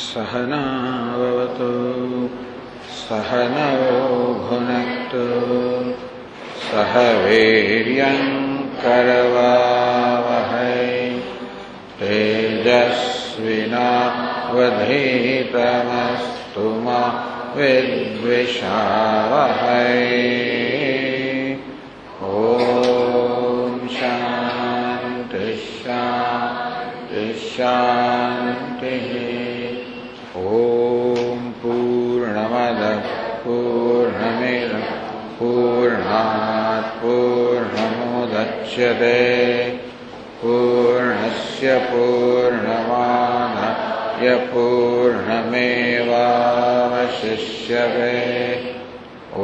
सहनावतु सहनौ भुनक्तु सह वीर्यं करवावहै तेजस्विनावधीतमस्तु मा विद्विषावहै। ॐ शान्ति शान्ति शान्तिः। ॐ पूर्णमदः पूर्णमिदं पूर्णात् पूर्णमुदच्यते पूर्णस्य पूर्णमादाय पूर्णमेवावशिष्यते। ॐ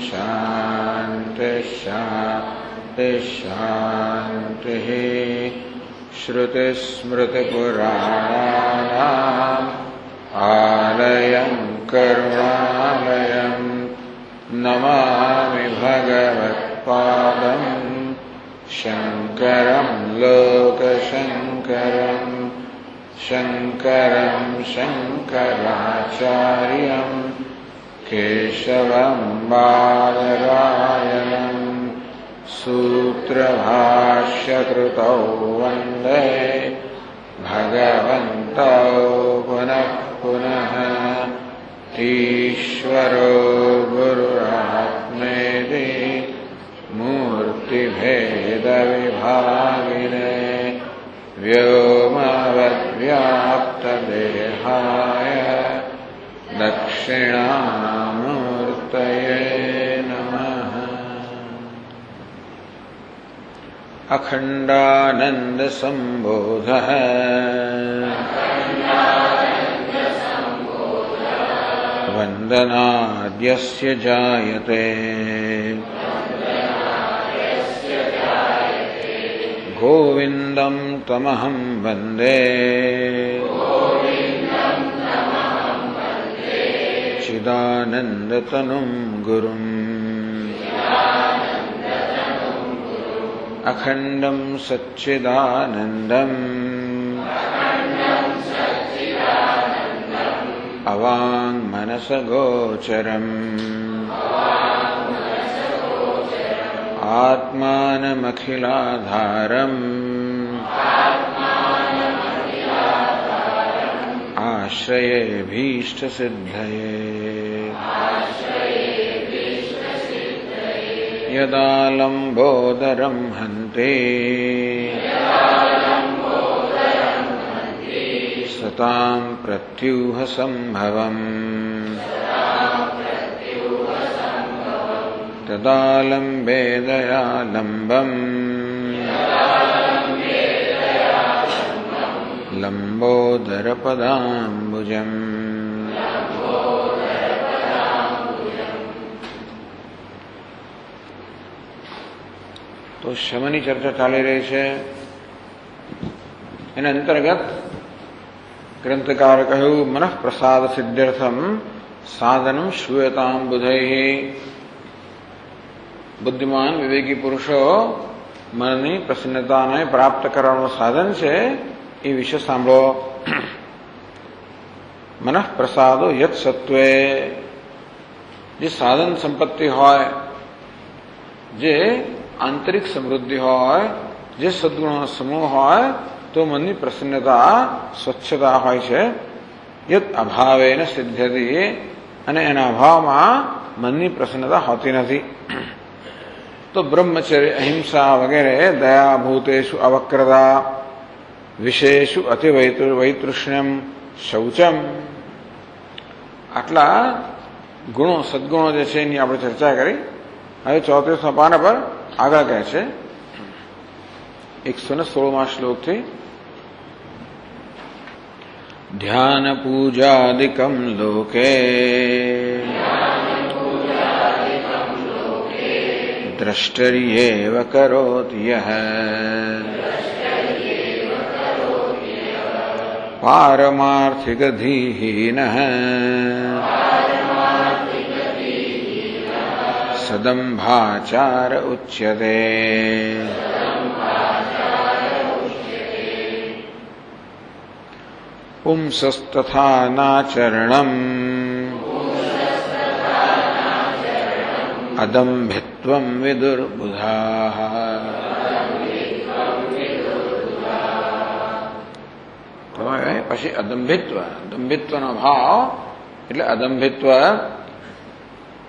शान्ति शान्ति शान्तिः। श्रुतिस्मृतिपुराणानाम् आलयं करुणालयं नमामि भगवत्पादं शङ्करं लोकशङ्करं शङ्करं शङ्कराचार्यं केशवं बादरायणं सूत्रभाष्यकृतौ वन्दे भगवन्तौ पुनः पुनः। ईश्वरो गुरुरात्मेति मूर्तिभेदविभागिने व्योमवद्व्याप्तदेहाय दक्षिणामूर्तये नमः। अखण्डानन्दसम्बोधः वन्दनाद्यस्य जायते गोविन्दं तमहं वन्दे चिदानन्दतनुं गुरुम्। अखण्डं सच्चिदानन्दम् अवाङ्मनसगोचरम् आत्मानमखिलाधारम् आश्रयेऽभीष्टसिद्धये। यदा लम्बोदरं हन्ति सतां प्रत्यूहसम्भवम् तदा लम्बेदया लम्बम् लम्बोदरपदाम्बुजम्। તો શમની ચર્ચા ચાલી રહી છે. એના અંતર્ગત ગ્રંથકાર કહ્યું મનઃપ્રસાદ સિદ્ધ્યર્થમ સાધનમ શ્રૂયતામ બુધૈ. બુદ્ધિમાન વિવેકી પુરુષો મનની પ્રસન્નતાને પ્રાપ્ત કરવાનું સાધન છે એ વિશે સાંભળો. મનઃપ્રસાદો યત સત્વે, જે સાધન સંપત્તિ હોય, જે આંતરિક સમૃદ્ધિ હોય, જે સદગુણોનો સમૂહ હોય, તો મનની પ્રસન્નતા સ્વચ્છતા હોય છે. યત અભાવેન સિદ્ધ્યતિ, અને એના અભાવમાં મનની પ્રસન્નતા હોતી નથી. તો બ્રહ્મચર્ય, અહિંસા વગેરે, દયા, ભૂતેષુ અવક્રતા, વિષયેષુ અતિ વૈતૃષ્ણ્યમ, શૌચમ, આટલા ગુણો સદગુણો જે છે એની આપણે ચર્ચા કરી. હવે 34મા પાના પર આગળ કહે છે 116મા શ્લોકથી ધ્યાન પૂજાદિકમ લોકે દ્રષ્ટર્યેવ કરોતિ યહ पारमार्थिक धीहीन सदंभाचार उच्यते। पुंसस्तथा नाचरणम् अदम्भित्वं विदुर्बुधाः। પછી અદંભિત્વ, દંભિત્વનો ભાવ એટલે અદંભિત્વ.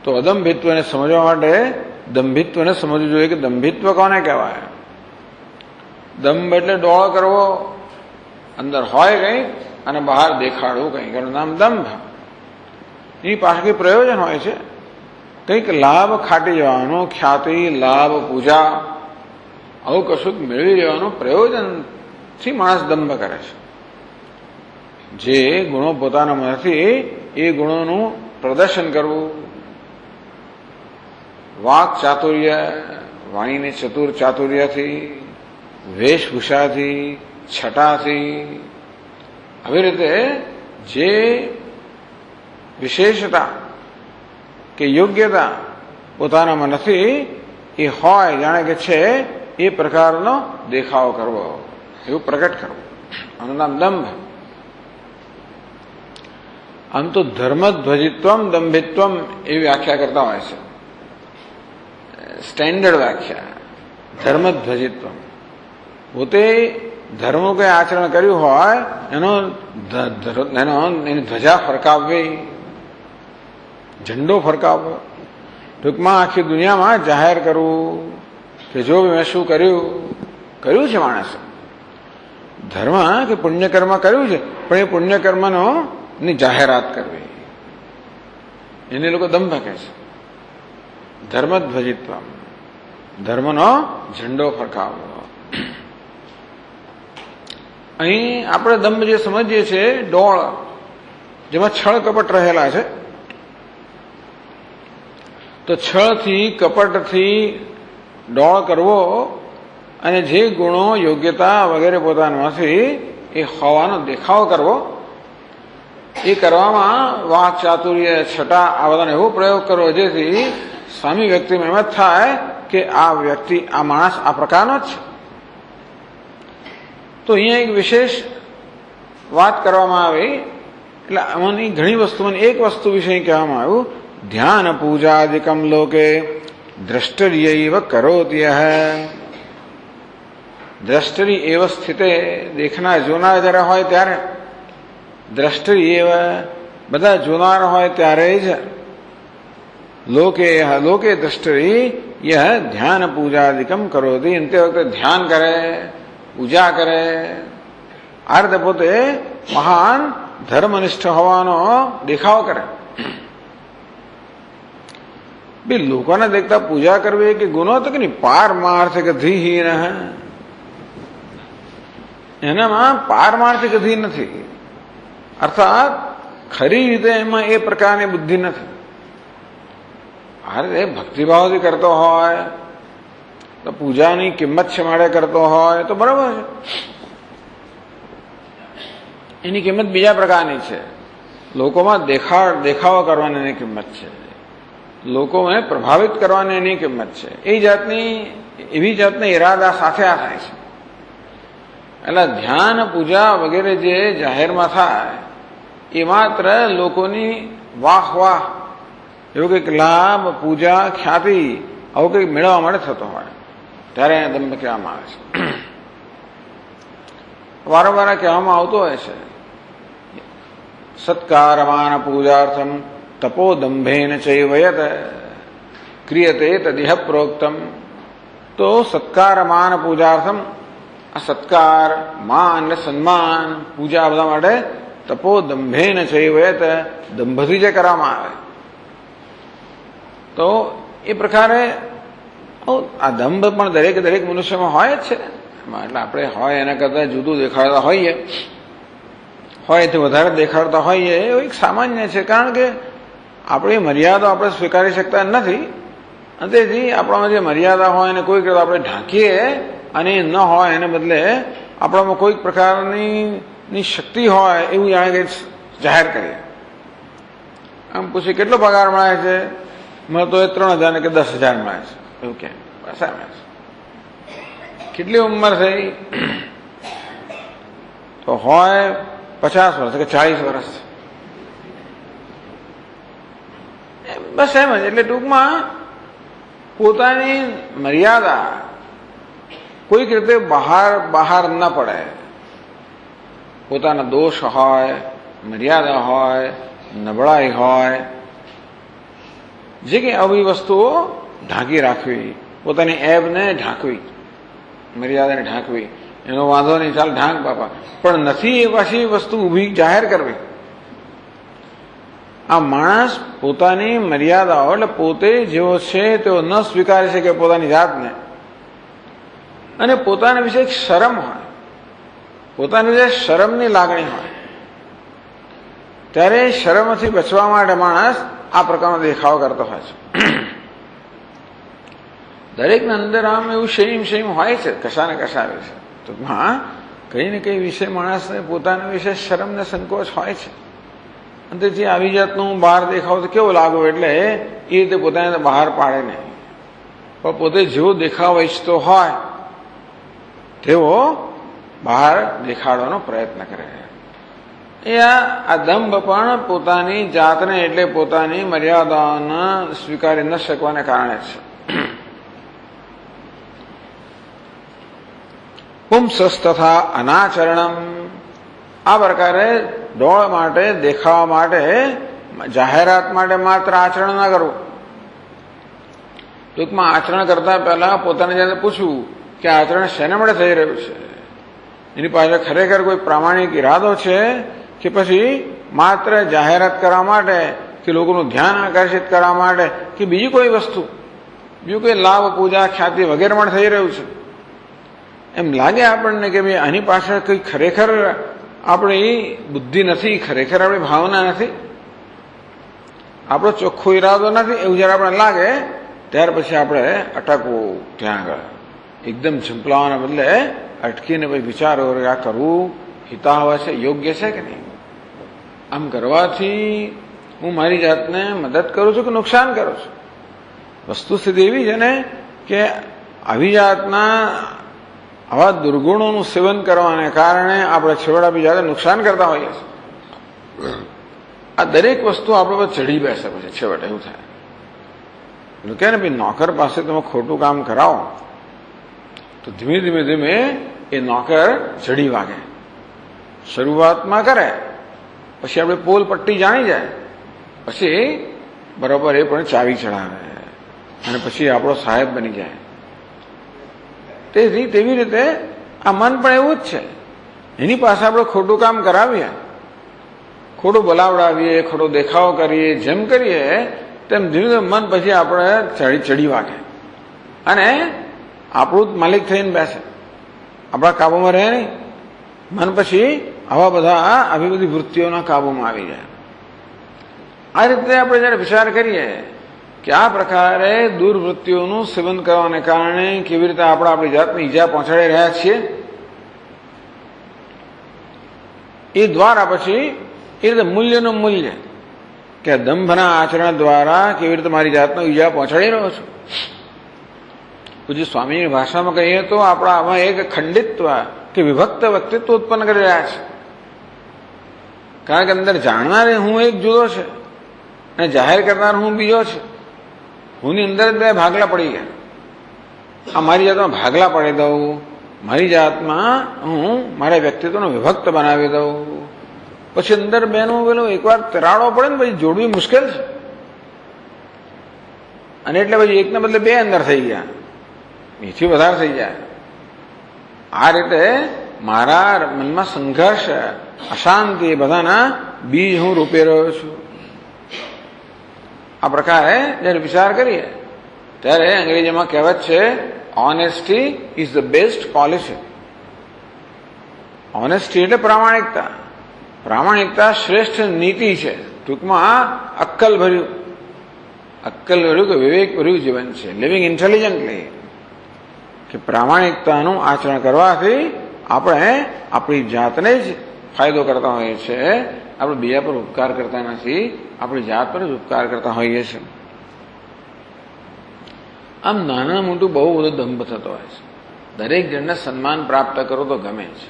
તો અદંભિત્વને સમજવા માટે દંભિત્વને સમજવું જોઈએ કે દંભિત્વ કોને કહેવાય. દંભ એટલે ડોળ કરવો, અંદર હોય કંઈક અને બહાર દેખાડવું કંઈક, એનું નામ દંભ. એની પાસે કંઈ પ્રયોજન હોય છે, કંઈક લાભ ખાટી જવાનો, ખ્યાતિ, લાભ, પૂજા, આવું કશુંક મેળવી લેવાનું પ્રયોજનથી માણસ દંભ કરે છે. જે ગુણો પોતાનામાં નથી એ ગુણોનું પ્રદર્શન કરવું. વાક ચાતુર્ય, વાણીને ચતુર ચાતુર્યથી, વેશભૂષાથી, છટાથી, આવી રીતે જે વિશેષતા કે યોગ્યતા પોતાનામાં નથી એ હોય જાણે કે છે એ પ્રકારનો દેખાવ કરવો, એવું પ્રગટ કરવું, આનું નામ દંભ. આમ તો ધર્મધ્વજિત્વમ દંભિત્વમ એવી વ્યાખ્યા કરતા હોય છે, સ્ટેન્ડર્ડ વ્યાખ્યા. ધર્મધ્વજિત્વમ પોતે ધર્મનું કંઈ આચરણ કર્યું હોય એની ધ્વજા ફરકાવવી, ઝંડો ફરકાવવો, ટૂંકમાં આખી દુનિયામાં જાહેર કરવું કે જો મેં શું કર્યું છે માણસે. ધર્મ કે પુણ્યકર્મ કર્યું છે, પણ એ પુણ્યકર્મનો ની જાહેરાત કરવી, એને લોકો દંભ કહે છે. ધર્મધ્વજિત્વ, ધર્મનો ઝંડો ફરકાવવો. અહીં આપણે દંભ જે સમજીએ છીએ ડોળ, જેમાં છળ કપટ રહેલા છે. તો છળથી કપટથી ડોળ કરવો અને જે ગુણો યોગ્યતા વગેરે પોતાનામાંથી એ હોવાનો દેખાવ કરવો, એ કરવામાં વાક ચાતુર્ય, છટા, આ બધાનો એવો પ્રયોગ કરવો જેથી સામી વ્યક્તિમાં એમ જ થાય કે આ વ્યક્તિ, આ માણસ આ પ્રકારનો જ છે. તો અહીંયા એક વિશેષ વાત કરવામાં આવી, એટલે આમાંની ઘણી વસ્તુઓની એક વસ્તુ વિશે કહેવામાં આવ્યું. ધ્યાન પૂજાદિકમ લોકે દ્રષ્ટર્યૈવ કરોત્યઃ. દ્રષ્ટરી એવ સ્થિતે, દેખનાર જોનાર જ્યારે હોય ત્યારે, દ્રષ્ટરી એવ બધા જોનાર હોય ત્યારે જ, લોકે દ્રષ્ટરી યહ ધ્યાન પૂજાદિકમ કરોતિ, તે વખતે ધ્યાન કરે, પૂજા કરે. આ રીતે પોતે મહાન ધર્મનિષ્ઠ હોવાનો દેખાવ કરે. બે લોકોને દેખતા પૂજા કરવી કે ગુનો તો કે નહીં, પારમાર્થિક ધીહીન. એનામાં પારમાર્થિક ધી નથી, અર્થાત ખરી રીતે એમાં એ પ્રકારની બુદ્ધિ નથી. આ રીતે ભક્તિભાવથી કરતો હોય તો પૂજાની કિંમત છે માટે કરતો હોય તો બરાબર છે, એની કિંમત બીજા પ્રકારની છે. લોકોમાં દેખાવો કરવાની એની કિંમત છે, લોકોને પ્રભાવિત કરવાની એની કિંમત છે. એવી જાતના ઈરાદા સાથે આ થાય છે. એટલે ધ્યાન, પૂજા વગેરે જે જાહેરમાં થાય એ માત્ર લોકોની વાહ એવું કંઈક લાભ, પૂજા, ખ્યાતિ આવું કંઈક મેળવવા માટે થતો હોય ત્યારે દંભ કહેવામાં આવે છે. વારંવાર કહેવામાં આવતું હોય છે, સત્કારમાન પૂજાર્થમ તપોદંભેન ચૈવયત ક્રિયતે તદિહ પ્રોક્તમ. તો સત્કારમાન પૂજાર્થમ, આ સત્કાર, માન અને સન્માન, પૂજા બધા માટે તપોદંભેન ચૈવયત, દંભથી જે કરવામાં આવે તો એ પ્રકારે આ દંભ પણ દરેક મનુષ્યમાં હોય જ છે. એટલે આપણે હોય એના કરતાં જુદું દેખાડતા હોય તે વધારે દેખાડતા હોઈએ એવું એક સામાન્ય છે. કારણ કે આપણી મર્યાદા આપણે સ્વીકારી શકતા નથી, અને તેથી આપણામાં જે મર્યાદા હોય એને કોઈ કરતા આપણે ઢાંકીએ અને ન હોય એને બદલે આપણામાં કોઈક પ્રકારની શક્તિ હોય એવું જાણે કે જાહેર કરીએ. આમ પૂછે કેટલો પગાર મળે છે? મને તો એ 3,000 ને કે 10,000 મળે છે. એવું કે બસ મળે છે. કેટલી ઉંમર થઈ? તો હોય 50 વર્ષ કે 40 વર્ષ. બસ એમ જ. એટલે ટૂંકમાં પોતાની મર્યાદા કોઈક રીતે બહાર ન પડે. પોતાના દોષ હોય, મર્યાદા હોય, નબળાઈ હોય, જે કંઈ આવી વસ્તુઓ ઢાંકી રાખવી, પોતાની એબને ઢાંકવી, મર્યાદાને ઢાંકવી. એનો વાંધો નહીં, ચાલ ઢાંક બાપા, પણ નથી એ પાછી વસ્તુ ઊભી જાહેર કરવી. આ માણસ પોતાની મર્યાદાઓ એટલે પોતે જેવો છે તેઓ ન સ્વીકારી શકે પોતાની જાતને, અને પોતાના વિશે એક શરમ હોય, પોતાની વિશે શરમની લાગણી હોય, ત્યારે શરમથી બચવા માટે માણસ આ પ્રકારનો દેખાવ કરતો હોય છે. દરેકના અંદર આમ એવું શેમ હોય છે કશા ને કશા વિશે. ટૂંકમાં કઈ ને કઈ વિશે માણસને પોતાના વિશે શરમ ને સંકોચ હોય છે. અને જે આવી જાતનું બહાર દેખાવ તો કેવો લાગો એટલે એ રીતે પોતાને બહાર પાડે નહીં, પણ પોતે જેવો દેખાવ ઈચ્છતો હોય તેવો બહાર દેખાડવાનો પ્રયત્ન કરે. એ આ દંભ પણ પોતાની જાતને એટલે પોતાની મર્યાદાઓને સ્વીકારી ન શકવાને કારણે છે. પુંસસ તથા અનાચરણમ, આ પ્રકારે ડોળ માટે, દેખાવા માટે, જાહેરાત માટે માત્ર આચરણ ના કરવું. ટૂંકમાં આચરણ કરતા પહેલા પોતાને જાતે પૂછવું કે આચરણ શેના માટે થઈ રહ્યું છે, એની પાછળ ખરેખર કોઈ પ્રામાણિક ઈરાદો છે કે પછી માત્ર જાહેરાત કરવા માટે કે લોકોનું ધ્યાન આકર્ષિત કરવા માટે કે બીજી કોઈ વસ્તુ, બીજું કોઈ લાભ, પૂજા, ખ્યાતિ વગેરે માટે થઈ રહ્યું છે. એમ લાગે આપણને કે ભાઈ આની પાછળ કંઈ ખરેખર આપણી બુદ્ધિ નથી, ખરેખર આપણી ભાવના નથી, આપણો ચોખ્ખો ઈરાદો નથી, એવું જયારે આપણે લાગે ત્યાર પછી આપણે અટકવું. ત્યાં આગળ એકદમ ઝંપલાવાના બદલે અટકીને પછી વિચારો આ કરવું હિતાવહ છે, યોગ્ય છે કે નહીં? આમ કરવાથી હું મારી જાતને મદદ કરું છું કે નુકસાન કરું છું? વસ્તુસ્થિતિ એવી છે ને કે આવી જાતના આવા દુર્ગુણોનું સેવન કરવાને કારણે આપણે છેવડા બીજાને નુકસાન કરતા હોઈએ છીએ. આ દરેક વસ્તુ આપણે પર ચડી બેસે પછી છેવટે એવું થાય. એટલે કે ને ભાઈ નોકર પાસે તમે ખોટું કામ કરાવો તો ધીમે ધીમે ધીમે એ નોકર ચડી વાગે. શરૂઆતમાં કરે, પછી આપણે પોલ પટ્ટી જાણી જાય, પછી બરોબર એ પણ ચાવી ચડાવે અને પછી આપણો સાહેબ બની જાય. તેવી રીતે આ મન પણ એવું જ છે. એની પાસે આપણે ખોટું કામ કરાવીએ, ખોટું બોલાવડાવીએ, ખોટો દેખાવ કરીએ, જેમ કરીએ તેમ ધીમે ધીમે મન પછી આપણે ચડી વાગે અને આપણું જ માલિક થઈને બેસે, આપણા કાબુમાં રહે નહીં. મન પછી આવી બધી વૃત્તિઓના કાબુમાં આવી જાય. આ રીતે આપણે જયારે વિચાર કરીએ કે આ પ્રકારે દુર્વૃત્તિઓનું સેવન કરવાને કારણે કેવી રીતે આપણે આપણી જાતને ઈજા પહોંચાડી રહ્યા છીએ, એ દ્વારા પછી એ રીતે મૂલ્યનું મૂલ્ય કે દંભના આચરણ દ્વારા કેવી રીતે મારી જાતનો ઈજા પહોંચાડી રહ્યો છું. પૂજ્ય સ્વામીની ભાષામાં કહીએ તો આપણા આમાં એક ખંડિત્વ કે વિભક્ત વ્યક્તિત્વ ઉત્પન્ન કરી રહ્યા છે. કારણ કે અંદર જાણનાર હું એક જુદો છે અને જાહેર કરનાર હું બીજો છે. હુંની અંદર જ બે ભાગલા પડી ગયા. આ મારી જાતમાં ભાગલા પાડી દઉં, મારી જાતમાં હું મારા વ્યક્તિત્વનો વિભક્ત બનાવી દઉં, પછી અંદર બેનું પેલું એકવાર તરાડો પડે ને પછી જોડવી મુશ્કેલ છે. અને એટલે પછી એકને બદલે બે અંદર થઈ ગયા, એથી વધારે થઈ જાય. આ રીતે મારા મનમાં સંઘર્ષ, અશાંતિ બધાના બીજ હું રોપી રહ્યો છું. આ પ્રકારે જયારે વિચાર કરીએ ત્યારે અંગ્રેજીમાં કહેવત છે, honesty is the best policy. Honesty એટલે પ્રામાણિકતા. પ્રામાણિકતા શ્રેષ્ઠ નીતિ છે. ટૂંકમાં અક્કલ ભર્યું કે વિવેક ભર્યું જીવન છે. લિવિંગ ઇન્ટેલિજન્ટલી, કે પ્રામાણિકતાનું આચરણ કરવાથી આપણે આપણી જાતને જ ફાયદો કરતા હોઈએ છીએ, આપણે બીજા પર ઉપકાર કરતા નથી, આપણી જાત પર જ ઉપકાર કરતા હોઈએ છીએ. આમ નાના મોટું બહુ બધો દંભ થતો હોય છે. દરેક જણને સન્માન પ્રાપ્ત કરો તો ગમે છે,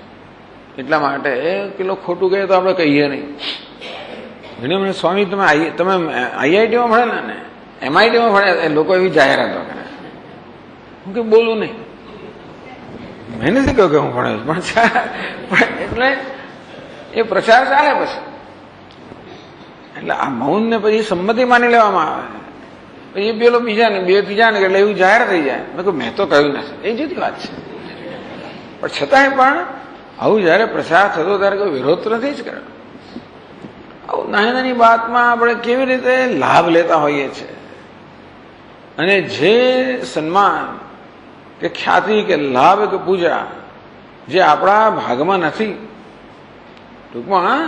એટલા માટે પેલો ખોટું કહે તો આપણે કહીએ નહીં. મને સ્વામી તમે આઈઆઈટીમાં ભણેલા ને MITમાં ભણ્યા, એ લોકો એવી જાહેરાતો કરે. હું કે બોલું નહીં, મેં નથી કહ્યું કે હું ભણ્યો પણ એટલે એ પ્રચાર ચાલે પછી. એટલે આ મૌનને પછી સંમતિ માની લેવામાં આવે, પછી એ પેલો બીજાને બે ત્રીજાને એટલે એવું જાહેર થઈ જાય. મેં કહ્યું મેં તો કહ્યું નથી, એ જુદી વાત છે. પણ છતાંય પણ આવું જયારે પ્રચાર થતો ત્યારે કોઈ વિરોધ તો નથી જ કરે. આવું નાની નાની વાતમાં આપણે કેવી રીતે લાભ લેતા હોઈએ છીએ, અને જે સન્માન કે ખ્યાતિ કે લાભ કે પૂજા જે આપણા ભાગમાં નથી, ટૂંકમાં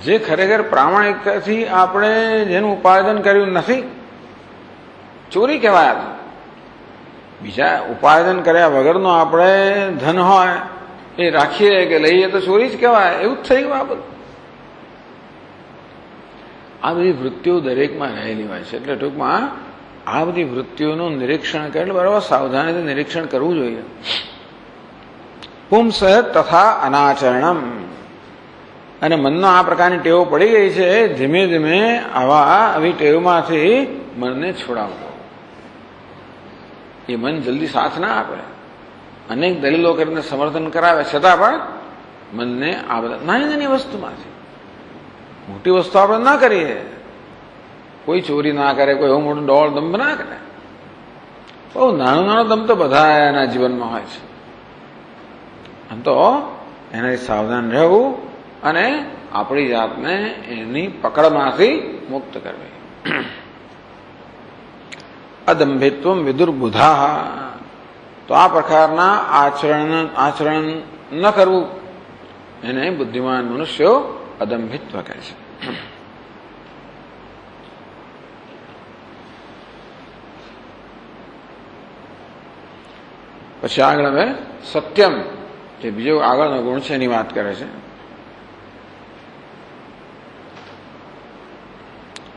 જે ખરેખર પ્રામાણિકતાથી આપણે જેનું ઉપાર્જન કર્યું નથી, ચોરી કહેવાય. બીજા ઉપાર્જન કર્યા વગરનો આપણે ધન હોય એ રાખીએ કે લઈએ તો ચોરી જ કહેવાય. એવું જ થઈ ગયું આ બધું. આ બધી વૃત્તિઓ દરેકમાં રહેલી હોય છે. એટલે ટૂંકમાં આ બધી વૃત્તિઓનું નિરીક્ષણ કરે, એટલે બરાબર સાવધાનીથી નિરીક્ષણ કરવું જોઈએ. પુંસ તથા અનાચરણમ, અને મનનો આ પ્રકારની ટેવો પડી ગઈ છે, ધીમે ધીમે આવી ટેવમાંથી મનને છોડાવવું. એ મન જલ્દી સાથ ના આપે, અનેક દલીલો કરીને સમર્થન કરાવે, છતાં પણ મનને આ બધા નાની નાની વસ્તુમાંથી, મોટી વસ્તુ આપણે ના કરીએ, કોઈ ચોરી ના કરે, કોઈ એવો મોટો ડોળ દંભ ના કરે. બહુ નાનો નાનો દંભ તો બધા એના જીવનમાં હોય છે. આમ તો એનાથી સાવધાન રહેવું અને આપણી જાતને એની પકડમાંથી મુક્ત કરવી. અદંભિત્વમ વિદુર્બુધા, તો આ પ્રકારના આચરણ ન કરવું એને બુદ્ધિમાન મનુષ્યો અદંભિત્વ કહે છે. પછી આગળ હવે સત્યમ, જે બીજો આગળનો ગુણ છે એની વાત કરે છે.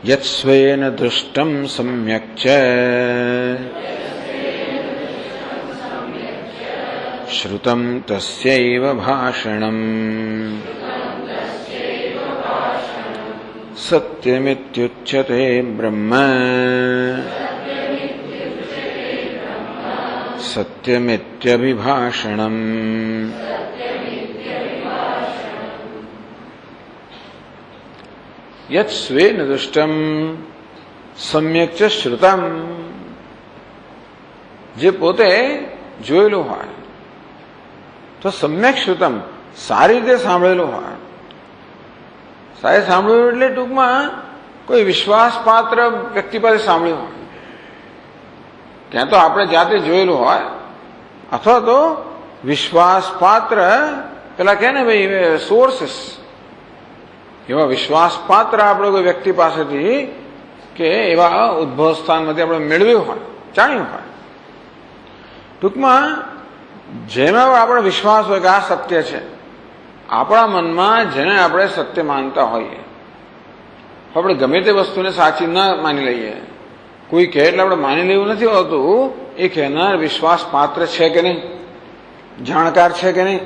યત્સ્વેન દૃષ્ટમ સમ્યક ચ શ્રુતમ તસ્યૈવ ભાષણમ સત્યમિત્યુચ્યતે બ્રહ્મ સત્યમિત્યભિભાષણમ. યત સ્વેન દૃષ્ટમ સમ્યક ચ શ્રુતમ, જે પોતે જોયેલું હોય તો સમ્યક શ્રુતમ, સારી રીતે સાંભળેલું હોય. સારી સાંભળ્યું એટલે ટૂંકમાં કોઈ વિશ્વાસપાત્ર વ્યક્તિ પાસે સાંભળ્યું હોય, ત્યાં તો આપણે જાતે જોયેલું હોય, અથવા તો વિશ્વાસપાત્ર પેલા કહે ને ભાઈ સોર્સિસ, એવા વિશ્વાસપાત્ર આપણે કોઈ વ્યક્તિ પાસેથી કે એવા ઉદ્ભવ સ્થાનમાંથી આપણે મેળવ્યું હોય, જાણ્યું હોય. ટૂંકમાં જેમાં આપણે વિશ્વાસ હોય કે આ સત્ય છે, આપણા મનમાં જેને આપણે સત્ય માનતા હોઈએ, આપણે ગમે તે વસ્તુને સાચી ન માની લઈએ. કોઈ કહે એટલે આપણે માની લેવું નથી હોતું, એ કહેનાર વિશ્વાસ પાત્ર છે કે નહીં, જાણકાર છે કે નહીં.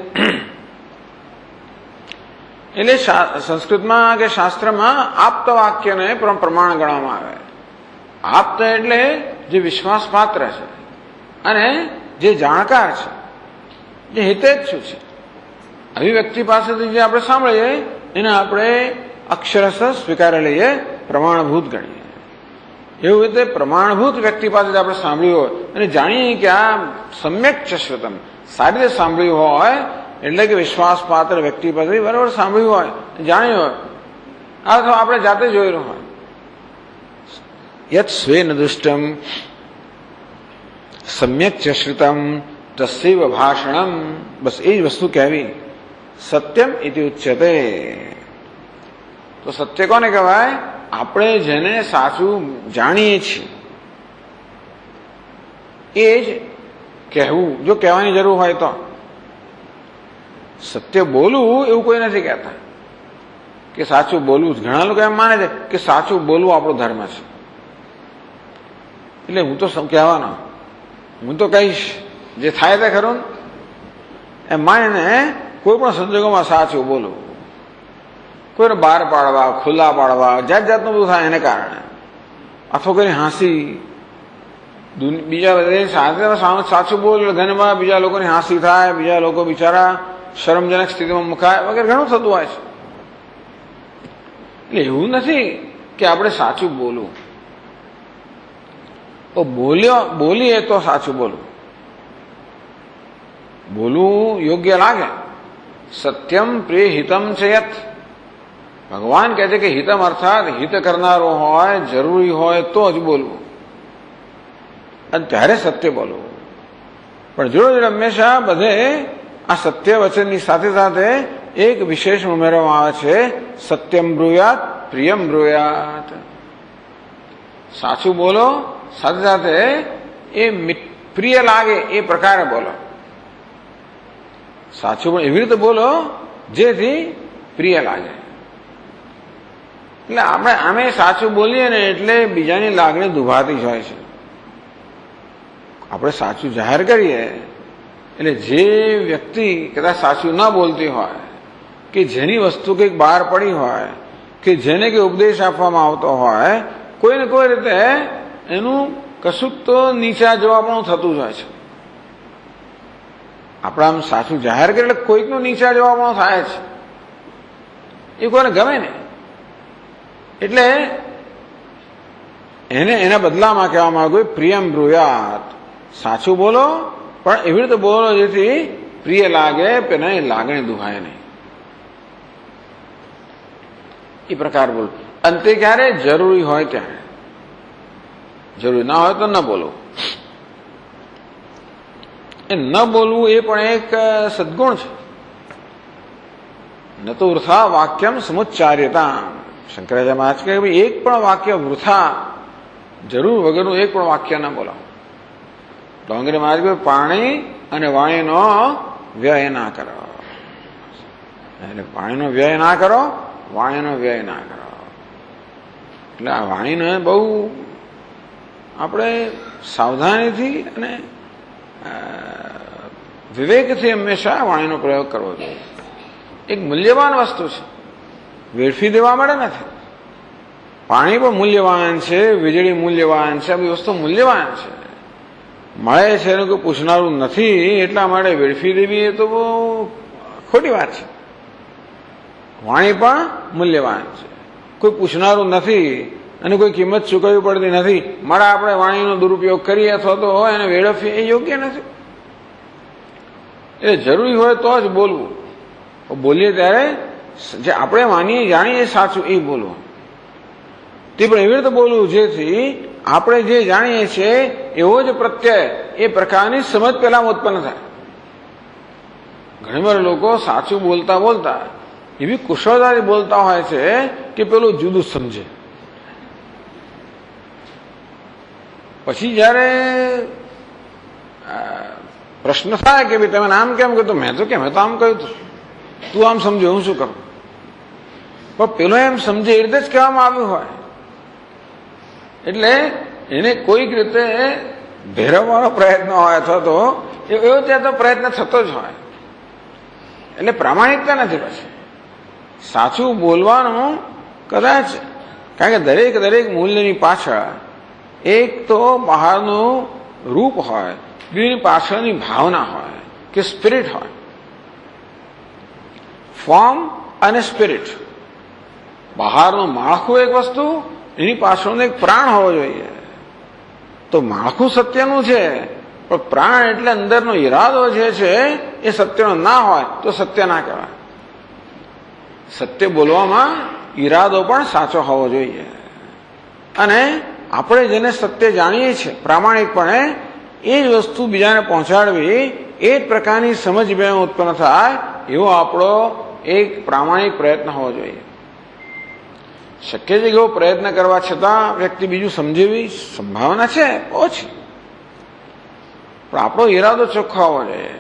એટલે સંસ્કૃતમાં કે શાસ્ત્રમાં આપ્ત વાક્યને પ્રમાણ ગણવામાં આવે. આપ્ત એટલે જે વિશ્વાસ પાત્ર છે અને જે જાણકાર છે, જે હિતેચ્છુ છે. આવી વ્યક્તિ પાસેથી જે આપણે સાંભળીએ એને આપણે અક્ષરશઃ સ્વીકારી લઈએ, પ્રમાણભૂત ગણીએ. એવું રીતે પ્રમાણભૂત વ્યક્તિ પાસેથી આપણે સાંભળ્યું હોય અને જાણીએ કે આ સમ્યક છે શ્રુતમ, સારી રીતે સાંભળ્યું હોય, એટલે કે વિશ્વાસપાત્ર વ્યક્તિ પાસેથી બરાબર સાંભળ્યું હોય, જાણ્યું હોય, અથવા આપણે જાતે જોયેલું હોય. યત સ્વેન દુષ્ટમ સમ્યક ચ શ્રુતમ તસ્યૈવ ભાષણમ, બસ એ જ વસ્તુ કહેવી. સત્યમ ઇતિ ઉચ્યતે, તો સત્ય કોને કહેવાય? આપણે જેને સાચું જાણીએ છીએ એ જ કહેવું, જો કહેવાની જરૂર હોય તો. સત્ય બોલવું એવું કોઈ નથી કહેતા કે સાચું બોલવું. ઘણા લોકો એમ માને છે કે સાચું બોલવું આપણો ધર્મ છે, એટલે હું તો કહેવાનો, હું તો કહીશ જે થાય તે ખરું એમ માનીને કોઈ પણ સંજોગોમાં સાચું બોલવું. કોઈને બહાર પાડવા, ખુલ્લા પાડવા, જાત જાતનું બધું થાય એને કારણે, અથવા કોઈને હાંસી, બીજા સાથે સાચું બોલ ઘરમાં બીજા લોકોની હાંસી થાય, બીજા લોકો બિચારા શરમજનક સ્થિતિમાં મુકાય વગેરે ઘણું થતું હોય છે. એટલે એવું નથી કે આપણે સાચું બોલવું, તો બોલીએ તો સાચું બોલવું. બોલવું યોગ્ય લાગે. સત્યમ પ્રિય હિતમ છે યત. ભગવાન કહે છે કે હિતમ અર્થાત હિત કરનારો હોય, જરૂરી હોય તો જ બોલવું, અને ત્યારે સત્ય બોલવું. પણ જોડે હંમેશા બધે આ સત્ય વચનની સાથે સાથે એક વિશેષ ઉમેરવામાં આવે છે, સત્યમ બ્રુયાત પ્રિયમ બ્રુયાત. સાચું બોલો, સાથે સાથે એ પ્રિય લાગે એ પ્રકારે બોલો. સાચું પણ એવી રીતે બોલો જેથી પ્રિય લાગે. એટલે આપણે આમે સાચું બોલીએ ને એટલે બીજાની લાગણી દુભાતી જ હોય છે. આપણે સાચું જાહેર કરીએ એટલે જે વ્યક્તિ કદાચ સાચું ના બોલતી હોય, કે જેની વસ્તુ કંઈક બહાર પડી હોય, કે જેને કંઈ ઉપદેશ આપવામાં આવતો હોય, કોઈ ને કોઈ રીતે એનું કશુંક તો નીચા જવા પણ થતું જ હોય છે. આપણે આમ સાચું જાહેર કરીએ એટલે કોઈકનું નીચા જવા પણ થાય છે, એ કોઈને ગમે ને. એટલે એને એના બદલામાં કહેવામાં આવ્યું પ્રિયમ બ્રુયાત. સાચું બોલો પણ એવી રીતે બોલો જેથી પ્રિય લાગે, પેલા લાગણી દુભાય નહીં, એ પ્રકાર બોલો. અંતે ક્યારે જરૂરી હોય ત્યારે, જરૂરી ના હોય તો ન બોલો. એ ન બોલવું એ પણ એક સદગુણ છે. ન તો વૃથા વાક્યમ સમુચ્ચાર્યતા. શંકરાચાર્ય મહારાજ કહે ભાઈ એક પણ વાક્ય વૃથા, જરૂર વગરનું એક પણ વાક્ય ના બોલાવો. ડોંગરી મહારાજ કહે પાણી અને વાણીનો વ્યય ના કરો. એટલે પાણીનો વ્યય ના કરો, વાણીનો વ્યય ના કરો. એટલે આ વાણીને બહુ આપણે સાવધાનીથી અને વિવેકથી હંમેશા વાણીનો પ્રયોગ કરવો જોઈએ. એક મૂલ્યવાન વસ્તુ છે, વેડફી દેવા મળે નથી. પાણી પણ મૂલ્યવાન છે, વીજળી મૂલ્યવાન છે, આ બધી વસ્તુ મૂલ્યવાન છે. મળે છે એનું કોઈ પૂછનારું નથી, એટલા માટે વેડફી દેવી એ તો બહુ ખોટી વાત છે. વાણી પણ મૂલ્યવાન છે, કોઈ પૂછનારું નથી અને કોઈ કિંમત ચૂકવવી પડતી નથી. મળે આપણે વાણીનો દુરુપયોગ કરીએ અથવા તો એને વેડફીએ એ યોગ્ય નથી. એટલે જરૂરી હોય તો જ બોલવું. બોલીએ ત્યારે જે આપણે માનીએ જાણીએ સાચું એ બોલવું. તે પણ એવી રીતે બોલવું જેથી આપણે જે જાણીએ છીએ એવો જ પ્રત્યય, એ પ્રકારની સમજ પહેલામાં ઉત્પન્ન થાય. ઘણી વાર લોકો સાચું બોલતા બોલતા એવી કુશળતાથી બોલતા હોય છે કે પેલું જુદું સમજે. પછી જયારે પ્રશ્ન થાય કે ભાઈ તમે આમ કેમ કહ્યું, મેં તો આમ કહ્યું તું આમ સમજો, હું શું કરું? પણ પેલો એમ સમજે એ રીતે જ કહેવામાં આવ્યું હોય એટલે એને કોઈક રીતે ભેરવવાનો પ્રયત્ન હોય અથવા તો એવો ત્યાં તો પ્રયત્ન થતો જ હોય. એટલે પ્રામાણિકતા નથી. પછી સાચું બોલવાનું કદાચ, કારણ કે દરેક મૂલ્યની પાછળ એક તો બહારનું રૂપ હોય, બીજી પાછળની ભાવના હોય કે સ્પિરિટ હોય. ફોર્મ અને સ્પિરિટ. બહારનું માળખું એક વસ્તુ, એની પાછળનો એક પ્રાણ હોવો જોઈએ. તો માળખું સત્યનું છે પણ પ્રાણ એટલે અંદરનો ઈરાદો જે છે એ સત્યનો ના હોય તો સત્ય ના કહેવાય. સત્ય બોલવામાં ઈરાદો પણ સાચો હોવો જોઈએ. અને આપણે જેને સત્ય જાણીએ છીએ પ્રામાણિકપણે એ જ વસ્તુ બીજાને પહોંચાડવી, એ જ પ્રકારની સમજ બે ઉત્પન્ન થાય એવો આપણો એક પ્રામાણિક પ્રયત્ન હોવો જોઈએ. શક્ય છે કે એવો પ્રયત્ન કરવા છતાં વ્યક્તિ બીજું સમજે એવી સંભાવના છે ઓછી, પણ આપણો ઈરાદો ચોખ્ખો હોવો જોઈએ.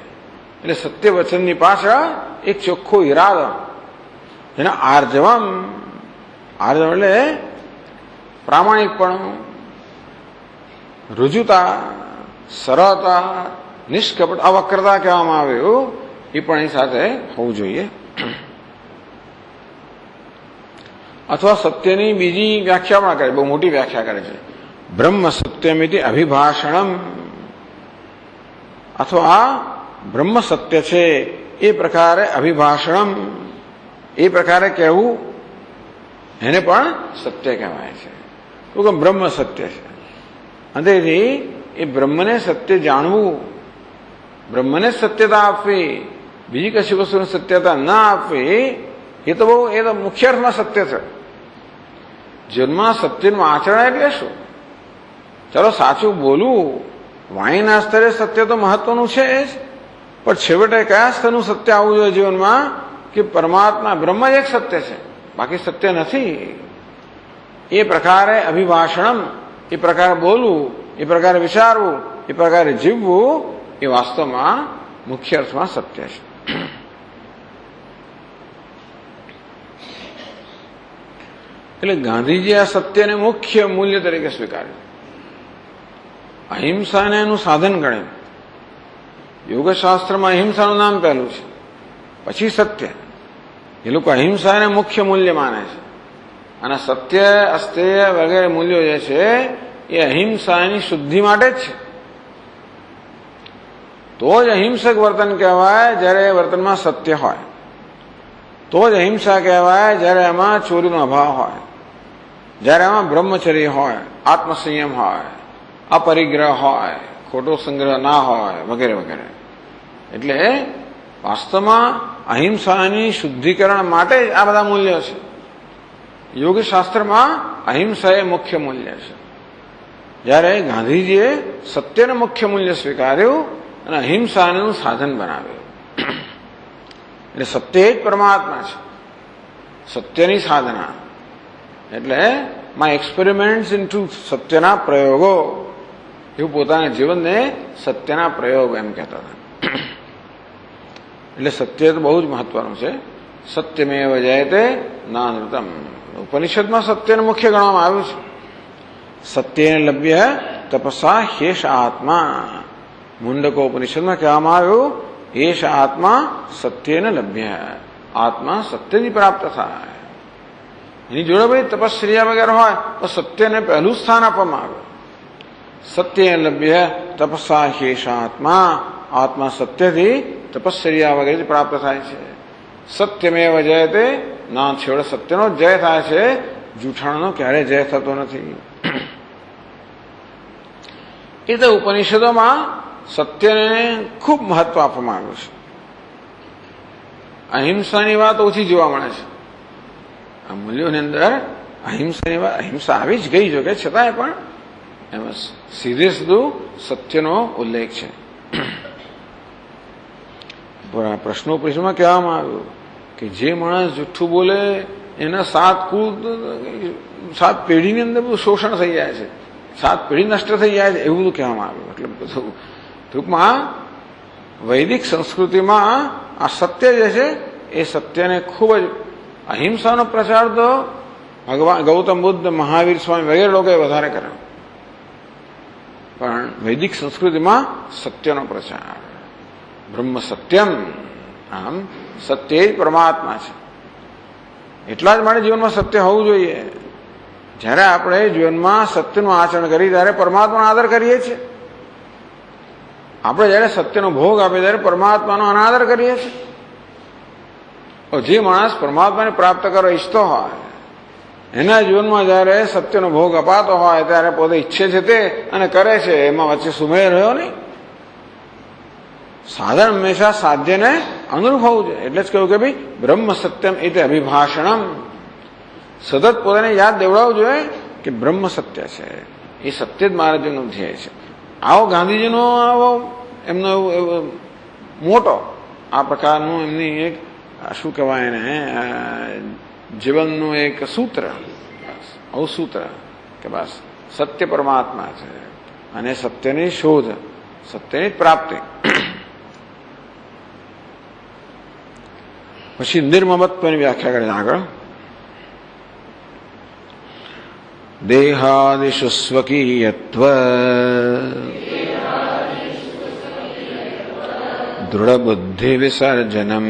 એટલે સત્ય વચનની પાછળ એક ચોખ્ખો ઈરાદો, જેને આર્જવમ, આર્જવ એટલે પ્રામાણિકપણું, રુજુતા, સરળતા, નિષ્કપટ, અવક્રતા કહેવામાં આવ્યું, એ પણ એની સાથે હોવું જોઈએ. અથવા સત્યની બીજી વ્યાખ્યા પણ કરે, બહુ મોટી વ્યાખ્યા કરે છે, બ્રહ્મ સત્યમિતિ અભિભાષણમ, અથવા બ્રહ્મ સત્ય છે એ પ્રકારે અભિભાષણમ, એ પ્રકારે કહેવું, એને પણ સત્ય કહેવાય છે. તો કે બ્રહ્મ સત્ય છે, અને એ બ્રહ્મને સત્ય જાણવું, બ્રહ્મને સત્યતા આપવી, બીજી કશી વસ્તુની સત્યતા ના આપવી, એ તો મુખ્ય અર્થમાં સત્ય છે. જીવનમાં સત્યનું આચરણ એટલે શું? ચાલો સાચું બોલવું, વાણીના સ્તરે સત્ય તો મહત્વનું છે જ, પણ છેવટે કયા સ્તરનું સત્ય આવવું જોઈએ જીવનમાં? કે પરમાત્મા બ્રહ્મ જ એક સત્ય છે, બાકી સત્ય નથી. એ પ્રકારે અભિભાષણમ, એ પ્રકારે બોલવું, એ પ્રકારે વિચારવું, એ પ્રકારે જીવવું, એ વાસ્તવમાં મુખ્ય અર્થમાં સત્ય છે. એટલે ગાંધીજી આ સત્યને મુખ્ય મૂલ્ય તરીકે સ્વીકાર્યું, અહિંસાને એનું સાધન ગણ્યું. યોગશાસ્ત્રમાં અહિંસાનું નામ પહેલું છે, પછી સત્ય. એ લોકો અહિંસાને મુખ્ય મૂલ્ય માને છે, અને સત્ય, અસ્તેય વગેરે મૂલ્યો જે છે એ અહિંસાની શુદ્ધિ માટે જ છે. તો જ અહિંસક વર્તન કહેવાય જ્યારે વર્તનમાં સત્ય હોય, તો જ અહિંસા કહેવાય જ્યારે એમાં ચોરીનો અભાવ હોય, જ્યારે એમાં બ્રહ્મચર્ય હોય, આત્મસંયમ હોય, અપરિગ્રહ હોય, ખોટો સંગ્રહ ના હોય, વગેરે વગેરે. એટલે વાસ્તવમાં અહિંસાની શુદ્ધિકરણ માટે જ આ બધા મૂલ્યો છે. યોગશાસ્ત્રમાં અહિંસા એ મુખ્ય મૂલ્ય છે. જ્યારે ગાંધીજીએ સત્યને મુખ્ય મૂલ્ય સ્વીકાર્યું અને અહિંસાનું સાધન બનાવ્યું. એટલે સત્ય જ પરમાત્મા છે, સત્યની સાધના. એટલે માય એક્સપેરિમેન્ટ્સ ઇન ટ્રુથ, સત્યના પ્રયોગો, એવું પોતાના જીવનને સત્યના પ્રયોગ એમ કહેતા હતા. એટલે સત્ય તો બહુ જ મહત્વનું છે. સત્યમેવ જયતે નાનૃતમ, ઉપનિષદમાં સત્યને મુખ્ય ગણવામાં આવ્યું છે. સત્યેન લભ્ય તપસા હેષ આત્મા, મુંડકો ઉપનિષદમાં કહેવામાં આવ્યું, હેષ આત્મા સત્યેન લભ્ય, આત્મા સત્યથી પ્રાપ્ત થાય. એની જોડે ભાઈ તપશ્ચર્યા વગેરે હોય તો સત્યને પહેલું સ્થાન આપવામાં આવ્યું. સત્યેન લભ્ય તપસા હેષ આત્મા, આત્મા સત્યથી તપશ્ચર્યા વગેરે પ્રાપ્ત થાય છે. સત્યમેવ જયતે, ના છેવડે સત્યનો જય થાય છે, જૂઠાણનો ક્યારેય જય થતો નથી. એ તો ઉપનિષદોમાં સત્યને ખૂબ મહત્વ આપવામાં આવ્યું છે. અહિંસાની વાત ઓછી જોવા મળે છે આ મૂલ્યોની અંદર. અહિંસાની વાત, અહિંસા આવી જ ગઈ જો કે છતાંય પણ એમાં સીધે સીધું સત્યનો ઉલ્લેખ છે. પ્રશ્નો પરિષદમાં કહેવામાં આવ્યું કે જે માણસ જુઠ્ઠું બોલે એના 7 કુળ, 7 પેઢીની અંદર બધું શોષણ થઈ જાય છે, 7 પેઢી નષ્ટ થઈ જાય છે, એવું બધું કહેવામાં આવ્યું. એટલે બધું ટૂંકમાં વૈદિક સંસ્કૃતિમાં આ સત્ય જે છે એ સત્યને ખૂબ જ, અહિંસાનો પ્રચાર તો ભગવાન ગૌતમ બુદ્ધ, મહાવીર સ્વામી વગેરે લોકોએ વધારે કર્યો, પણ વૈદિક સંસ્કૃતિમાં સત્યનો પ્રચાર, બ્રહ્મ સત્યમ, આમ સત્ય જ પરમાત્મા છે. એટલા જ માટે જીવનમાં સત્ય હોવું જોઈએ. જ્યારે આપણે જીવનમાં સત્યનું આચરણ કરીએ ત્યારે પરમાત્માનો આદર કરીએ છીએ. આપણે જ્યારે સત્યનો ભોગ આપીએ ત્યારે પરમાત્માનો અનાદર કરીએ છીએ. જે માણસ પરમાત્માને પ્રાપ્ત કરવા ઈચ્છતો હોય, એના જીવનમાં જ્યારે સત્યનો ભોગ અપાતો હોય ત્યારે પોતે ઈચ્છે છે તે અને કરે છે, એમાં વચ્ચે સુમેળ રહ્યો નહીં. સાધન હંમેશા સાધ્યને અનુરૂપ હોવું જોઈએ. એટલે જ કહ્યું કે ભાઈ બ્રહ્મ સત્યમ એટલે અભિભાષણમ, સતત પોતાને યાદ દેવડાવવું જોઈએ કે બ્રહ્મ સત્ય છે, એ સત્ય જ મારા જીવનનું ધ્યેય છે. આવો ગાંધીજીનો આવો એમનો મોટો આ પ્રકારનું એમની એક શું કહેવાય એને જીવનનું એક સૂત્ર, આવું સૂત્ર કે બસ સત્ય પરમાત્મા છે અને સત્યની શોધ, સત્યની પ્રાપ્તિ. પછી નિર્મમત્વની વ્યાખ્યા કરે આગળ. દેહાદિષુ સ્વકીયત્વ દૃઢબુદ્ધિ વિસર્જનમ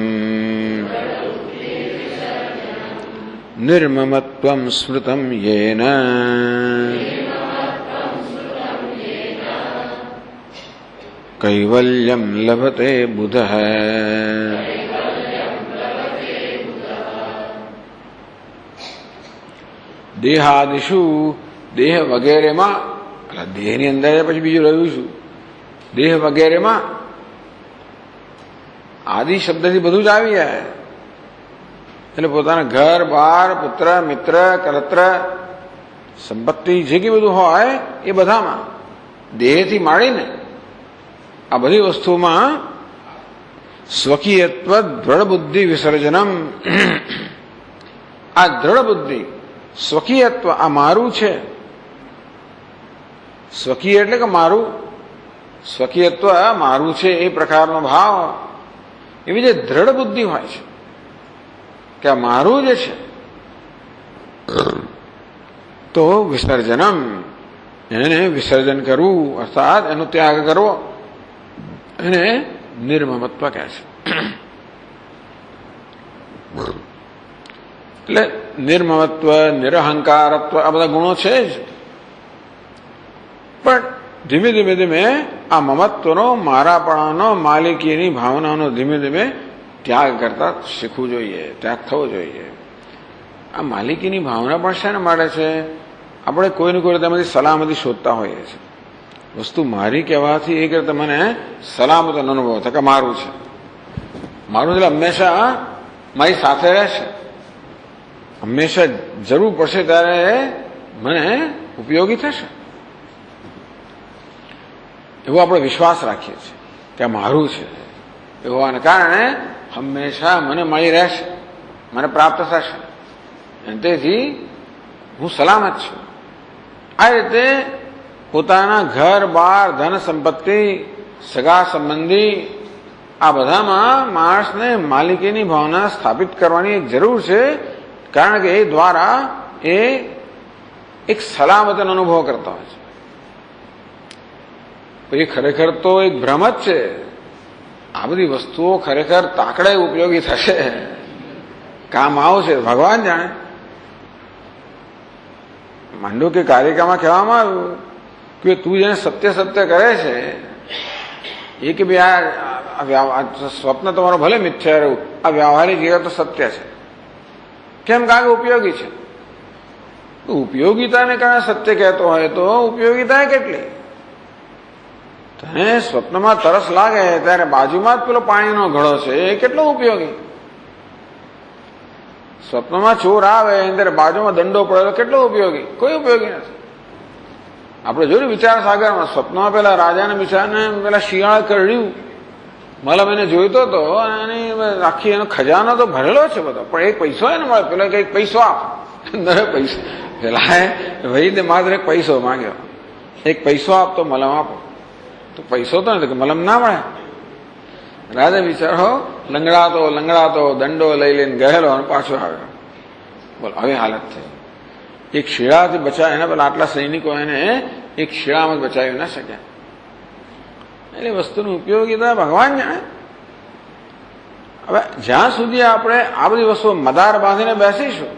નિર્મમત્વમ સ્મૃતમ યેન કૈવલ્યમ લભતે બુધઃ. દેહાદિષુ દેહ વગેરેમાં, દેહની અંદર પછી બીજું રહ્યું શું? દેહ વગેરેમાં આદિ શબ્દથી બધું જ આવી જાય. એટલે પોતાના ઘર બાર પુત્ર મિત્ર કલત્ર સંપત્તિ જે કે બધું હોય એ બધામાં દેહથી માંડીને આ બધી વસ્તુમાં સ્વકીયત્વ દ્રઢ બુદ્ધિ વિસર્જનમ. આ દ્રઢ બુદ્ધિ સ્વકીયત્વ, આ મારું છે. સ્વકીય એટલે કે મારું, સ્વકીયત્વ મારું છે એ પ્રકારનો ભાવ. એવી જે દ્રઢ બુદ્ધિ હોય છે કે આ મારું જે છે, તો વિસર્જનમ, એને વિસર્જન કરવું અર્થાત એનો ત્યાગ કરવો, એને નિર્મમત્વ કહે છે. એટલે નિર્મમત્વ નિરહંકારત્વ આ બધા ગુણો છે જ, પણ ધીમે ધીમે ધીમે આ મમત્વનો, મારાપણાનો, માલિકીની ભાવનાનો ધીમે ધીમે ત્યાગ કરતા શીખવું જોઈએ, ત્યાગ થવો જોઈએ. આ માલિકીની ભાવના પણ શેના માટે છે? આપણે કોઈને કોઈ તેમાંથી સલામતી શોધતા હોઈએ છીએ. વસ્તુ મારી કહેવાથી એ કરતા મને સલામત અનુભવ થાય કે મારું છે, મારું એટલે હંમેશા મારી સાથે રહેશે, હંમેશા જરૂર પડશે ત્યારે મને ઉપયોગી થશે, એવો આપણે વિશ્વાસ રાખીએ છીએ કે આ મારું છે. હોવાને કારણે હંમેશા મને મળી રહેશે, મને પ્રાપ્ત થશે, અને તેથી હું સલામત છું. આ રીતે પોતાના ઘર બાર ધન સંપત્તિ સગા સંબંધી આ બધામાં માણસને માલિકીની ભાવના સ્થાપિત કરવાની એક જરૂર છે, કારણ કે એ દ્વારા એ એક સલામતનો અનુભવ કરતા હોય છે. એ ખરેખર તો એક ભ્રમ જ છે. આ બધી વસ્તુઓ ખરેખર તાકડે ઉપયોગી થશે, કામ આવશે, ભગવાન જાણે. માંડો કે કારિકામાં કહેવામાં આવ્યું કે તું જેને સત્ય સત્ય કરે છે એ કે ભાઈ આ સ્વપ્ન તમારો ભલે મિથ્યા રહ્યું, આ વ્યવહારિક જગત તો સત્ય છે. કેમ? કારણ કે ઉપયોગી છે. ઉપયોગિતાને કારણે સત્ય કહેતો હોય તો ઉપયોગિતા કેટલી? તને સ્વપ્નમાં તરસ લાગે ત્યારે બાજુમાં જ પેલો પાણીનો ઘડો છે, એ કેટલો ઉપયોગી? સ્વપ્નમાં ચોર આવે ત્યારે બાજુમાં દંડો પડેલો કેટલો ઉપયોગી? કોઈ ઉપયોગી નથી. આપણે જોયું વિચાર સાગરમાં, સ્વપ્નમાં પેલા રાજાને બિચારાને પેલા શિયાળ કરડ્યું, મતલબ એને જોઈતો હતો અને આખી એનો ખજાનો તો ભરેલો છે બધો, પણ એક પૈસો એને મળે. પેલા કઈક પૈસો આપ, અંદર પૈસો, પેલા વહીને માત્ર એક પૈસો માંગ્યો, એક પૈસો આપતો મલમ આપો. તો પૈસો તો નથી, મલમ ના મળે. રાજા બિચારો લંગડાતો દંડો લઈ લઈને ગયેલો અને પાછો આવ્યો. બોલો, આવી હાલત થઈ. એક શિળાથી બચાવ્યા, એના પેલા આટલા સૈનિકો એને એક શિળામાં બચાવી ના શક્યા. એટલે વસ્તુની ઉપયોગિતા ભગવાન જાણે. હવે જ્યાં સુધી આપણે આ બધી વસ્તુઓ મદાર બાંધીને બેસીશું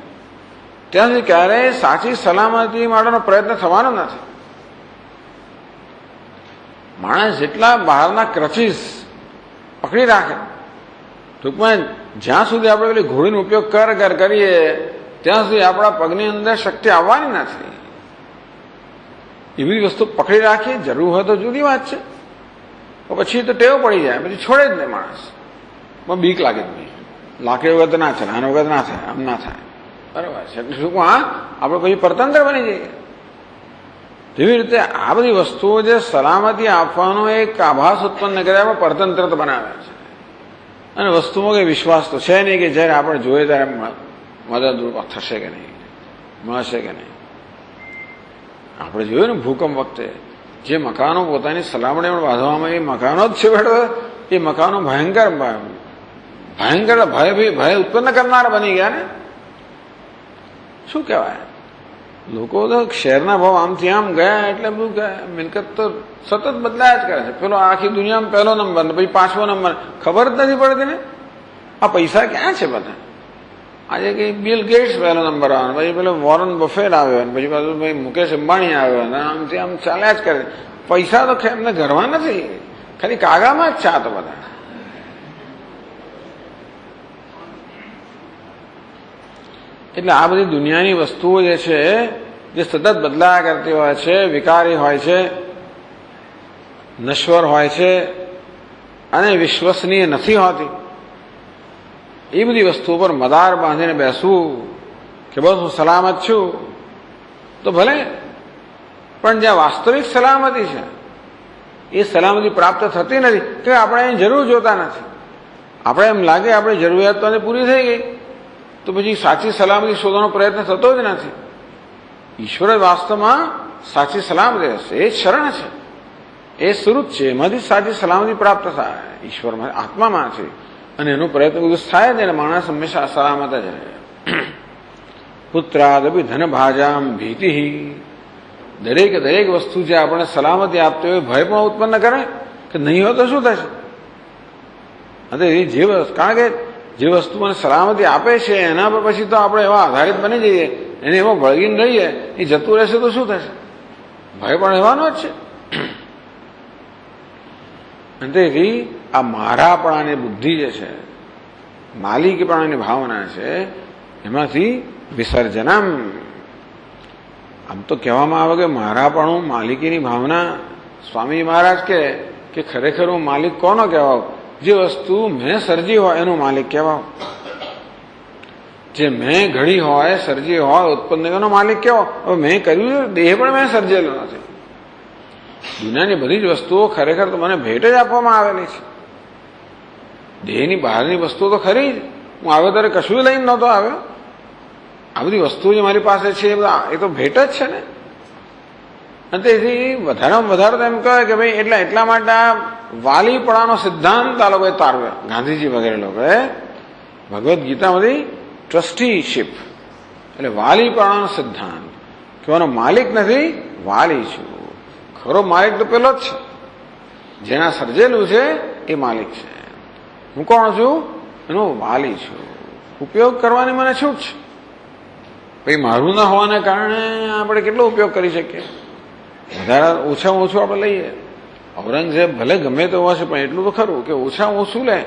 ત્યાં સુધી ક્યારેય સાચી સલામતી માટેનો પ્રયત્ન થવાનો નથી. માણસ જેટલા બહારના ક્રચીસ પકડી રાખે, ટૂંકમાં જ્યાં સુધી આપણે પેલી ઘોડીનો ઉપયોગ કરીએ ત્યાં સુધી આપણા પગની અંદર શક્તિ આવવાની નથી. એવી વસ્તુ પકડી રાખીએ, જરૂર હોય તો જુદી વાત છે, પછી તો ટેવ પડી જાય, પછી છોડે જ નહીં માણસ. બીક લાગે જ નહીં, લાકડી વગર તો ના થાય, આના વગર ના થાય, આમ ના થાય, બરાબર છે. એટલે શું આપણે પછી પરતંત્ર બની જઈએ. તેવી રીતે આ બધી વસ્તુઓ જે સલામતી આપવાનો એક આભાસ ઉત્પન્ન કર્યા પરતંત્ર બનાવે છે. અને વસ્તુમાં કઈ વિશ્વાસ તો છે નહીં કે જયારે આપણે જોઈએ ત્યારે મદદરૂપ થશે કે નહીં, મળશે કે નહીં. આપણે જોયું ને ભૂકંપ વખતે જે મકાનો પોતાની સલામતી બાંધવામાં, એ મકાનો જ છે બેઠો, એ મકાનો ભયંકર ભયંકર ભય ઉત્પન્ન કરનારા બની ગયા ને. શું કહેવાય, લોકો તો શેરના ભાવ આમથી આમ ગયા એટલે બધું મિલકત તો સતત બદલાયા જ કરે છે. પેલો આખી દુનિયામાં પહેલો નંબર ને પછી 5મો નંબર, ખબર જ નથી પડતી ને આ પૈસા ક્યાં છે બધા. આજે કઈ બિલ ગેટ્સ પહેલો નંબર આવે, પછી પેલો વોરન બફેટ આવ્યો, પછી પાછું ભાઈ મુકેશ અંબાણી આવ્યો, અને આમથી આમ ચાલ્યા જ કરે. પૈસા તો એમને ઘરમાં નથી, ખાલી કાગામાં જ છે આ તો બધા. એટલે આ બધી દુનિયાની વસ્તુઓ જે છે જે સતત બદલાયા કરતી હોય છે, વિકારી હોય છે, નશ્વર હોય છે અને વિશ્વસનીય નથી હોતી, એ બધી વસ્તુઓ પર મદાર બાંધીને બેસવું કે બસ હું સલામત છું તો ભલે, પણ જ્યાં વાસ્તવિક સલામતી છે એ સલામતી પ્રાપ્ત થતી નથી કે આપણે એની જરૂર જોતા નથી. આપણે એમ લાગે આપણી જરૂરિયાત તો પૂરી થઈ ગઈ તો પછી સાચી સલામતી શોધવાનો પ્રયત્ન થતો જ નથી. ઈશ્વર વાસ્તવમાં સાચી સલામતી હશે, એ જ શરણ છે, એ સ્વરૂપ છે, એમાંથી સાચી સલામતી પ્રાપ્ત થાય ઈશ્વરમાં, આત્મામાં છે. અને એનો પ્રયત્ન બધું થાય ને માણસ હંમેશા સલામત જ રહે. પુત્રાદપી ધન ભાજામ ભીતિ, દરેક વસ્તુ જે આપણે સલામતી આપતી હોય ભય પણ ઉત્પન્ન કરે કે નહીં હોય તો શું થશે. કારણ કે જે વસ્તુ મને સલામતી આપે છે એના પર પછી તો આપણે એવા આધારિત બની જઈએ, એને એમાં વળગીને રહીએ, એ જતું રહેશે તો શું થશે, ભય પણ રહેવાનો જ છે. અને તેથી આ મારાપણાની બુદ્ધિ જે છે, માલિકીપણાની ભાવના છે, એમાંથી વિસર્જનમ. આમ તો કહેવામાં આવે કે મારાપણું, માલિકીની ભાવના, સ્વામી મહારાજ કે ખરેખર હું માલિક કોનો કહેવાઉં? જે વસ્તુ મેં સર્જી હોય એનું માલિક કહેવાઉં. જે મેં ઘડી હોય, સર્જી હોય, ઉત્પન્ન એનો માલિક કહેવાય. હવે મેં કર્યું, દેહ પણ મેં સર્જેલો નથી. દુનિયાની બધી જ વસ્તુઓ ખરેખર તો મને ભેટ જ આપવામાં આવેલી છે. દેહની બહારની વસ્તુઓ તો ખરી જ, હું આવ્યો ત્યારે કશું લઈને નહોતો આવ્યો. આ બધી વસ્તુઓ જે મારી પાસે છે એ તો ભેટ જ છે ને. અને તેથી વધારેમાં વધારે તો એમ કહેવાય કે ભાઈ એટલા માટે આ વાલીપણાનો સિદ્ધાંત આ લોકોએ તારવ્યો, ગાંધીજી વગેરે લોકોએ ભગવદ્ ગીતામાંથી ટ્રસ્ટીશીપ એટલે વાલીપણાનો સિદ્ધાંત, કહેવાનો માલિક નથી, વાલી છું. ખરો માલિક તો પેલો જ છે, જેના સર્જેલું છે એ માલિક છે. હું કોણ છું? એનો વાલી છું. ઉપયોગ કરવાની મને છૂટ છે. પછી મારું ના હોવાને કારણે આપણે કેટલો ઉપયોગ કરી શકીએ? વધારે ઓછામાં ઓછું આપણે લઈએ. ઔરંગઝેબ ભલે ગમે તો હશે પણ એટલું તો ખરું કે ઓછામાં ઓછું લે.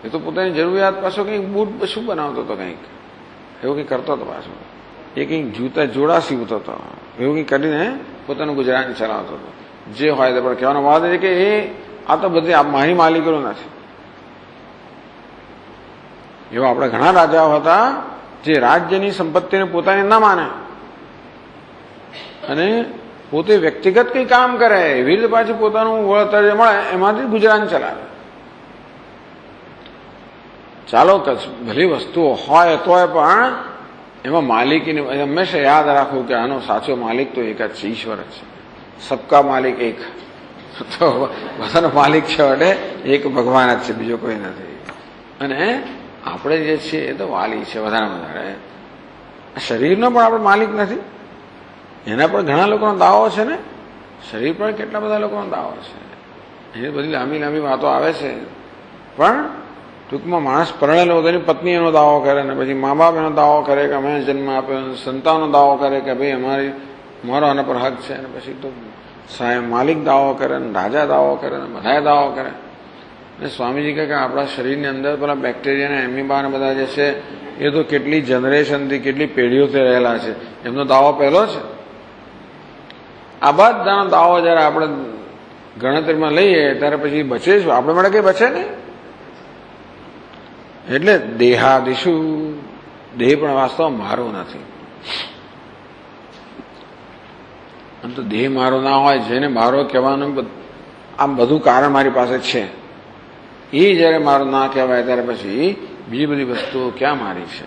એ તો પોતાની જરૂરિયાત પાછો કંઈક બૂટ શું બનાવતો હતો, કંઈક એવું કંઈક કરતો હતો. પાછો એ કંઈક જૂતા જોડા સીવતો હતો, એવું કંઈક કરીને પોતાનું ગુજરાન ચલાવતો હતો. જે હોય તે પણ કહેવાનો વાત છે કે આ તો બધી મારી માલિકીઓ નથી. એવા આપણે ઘણા રાજાઓ હતા જે રાજ્યની સંપત્તિને પોતાની ના માને અને પોતે વ્યક્તિગત કંઈ કામ કરે, એવી રીતે પાછી પોતાનું વળતર જે મળે એમાંથી ગુજરાન ચલાવે. ચાલો ભલી વસ્તુઓ હોય તોય પણ એમાં માલિકીને હંમેશા યાદ રાખવું કે આનો સાચો માલિક તો એક જ છે, ઈશ્વર જ છે. સબકા માલિક એક, તો બધાનો માલિક છે એટલે એક ભગવાન જ છે, બીજો કોઈ નથી. અને આપણે જે છીએ એ તો વાલી છે વધારેમાં વધારે. શરીરનો પણ આપણે માલિક નથી, એના પર ઘણા લોકોનો દાવો છે ને. શરીર પર કેટલા બધા લોકોનો દાવો છે, એ બધી લાંબી વાતો આવે છે. પણ ટૂંકમાં માણસ પરણેલો તેની પત્ની એનો દાવો કરે ને પછી મા બાપ એનો દાવો કરે કે અમે જન્મ આપ્યો, સંતાનનો દાવો કરે કે ભાઈ મારો આના પર હક છે, અને પછી તો સાહેબ માલિક દાવો કરે ને રાજા દાવો કરે ને બધાએ દાવો કરે. અને સ્વામીજી કહે કે આપણા શરીરની અંદર પેલા બેક્ટેરિયા એમીબા બધા જે છે એ તો કેટલી જનરેશનથી કેટલી પેઢીઓથી રહેલા છે, એમનો દાવો પહેલો છે. આ બધાનો દાવો જયારે આપણે ગણતરીમાં લઈએ ત્યારે પછી બચે શું? આપણે માટે કઈ બચે નહીં. એટલે દેહાદિશુ, દેહ પણ વાસ્તવ મારો નથી. આમ તો દેહ મારો ના હોય, જેને મારો કહેવાનું આમ બધું કારણ મારી પાસે છે, એ જયારે મારું ના કહેવાય ત્યારે પછી બીજી બધી વસ્તુઓ ક્યાં મારી છે?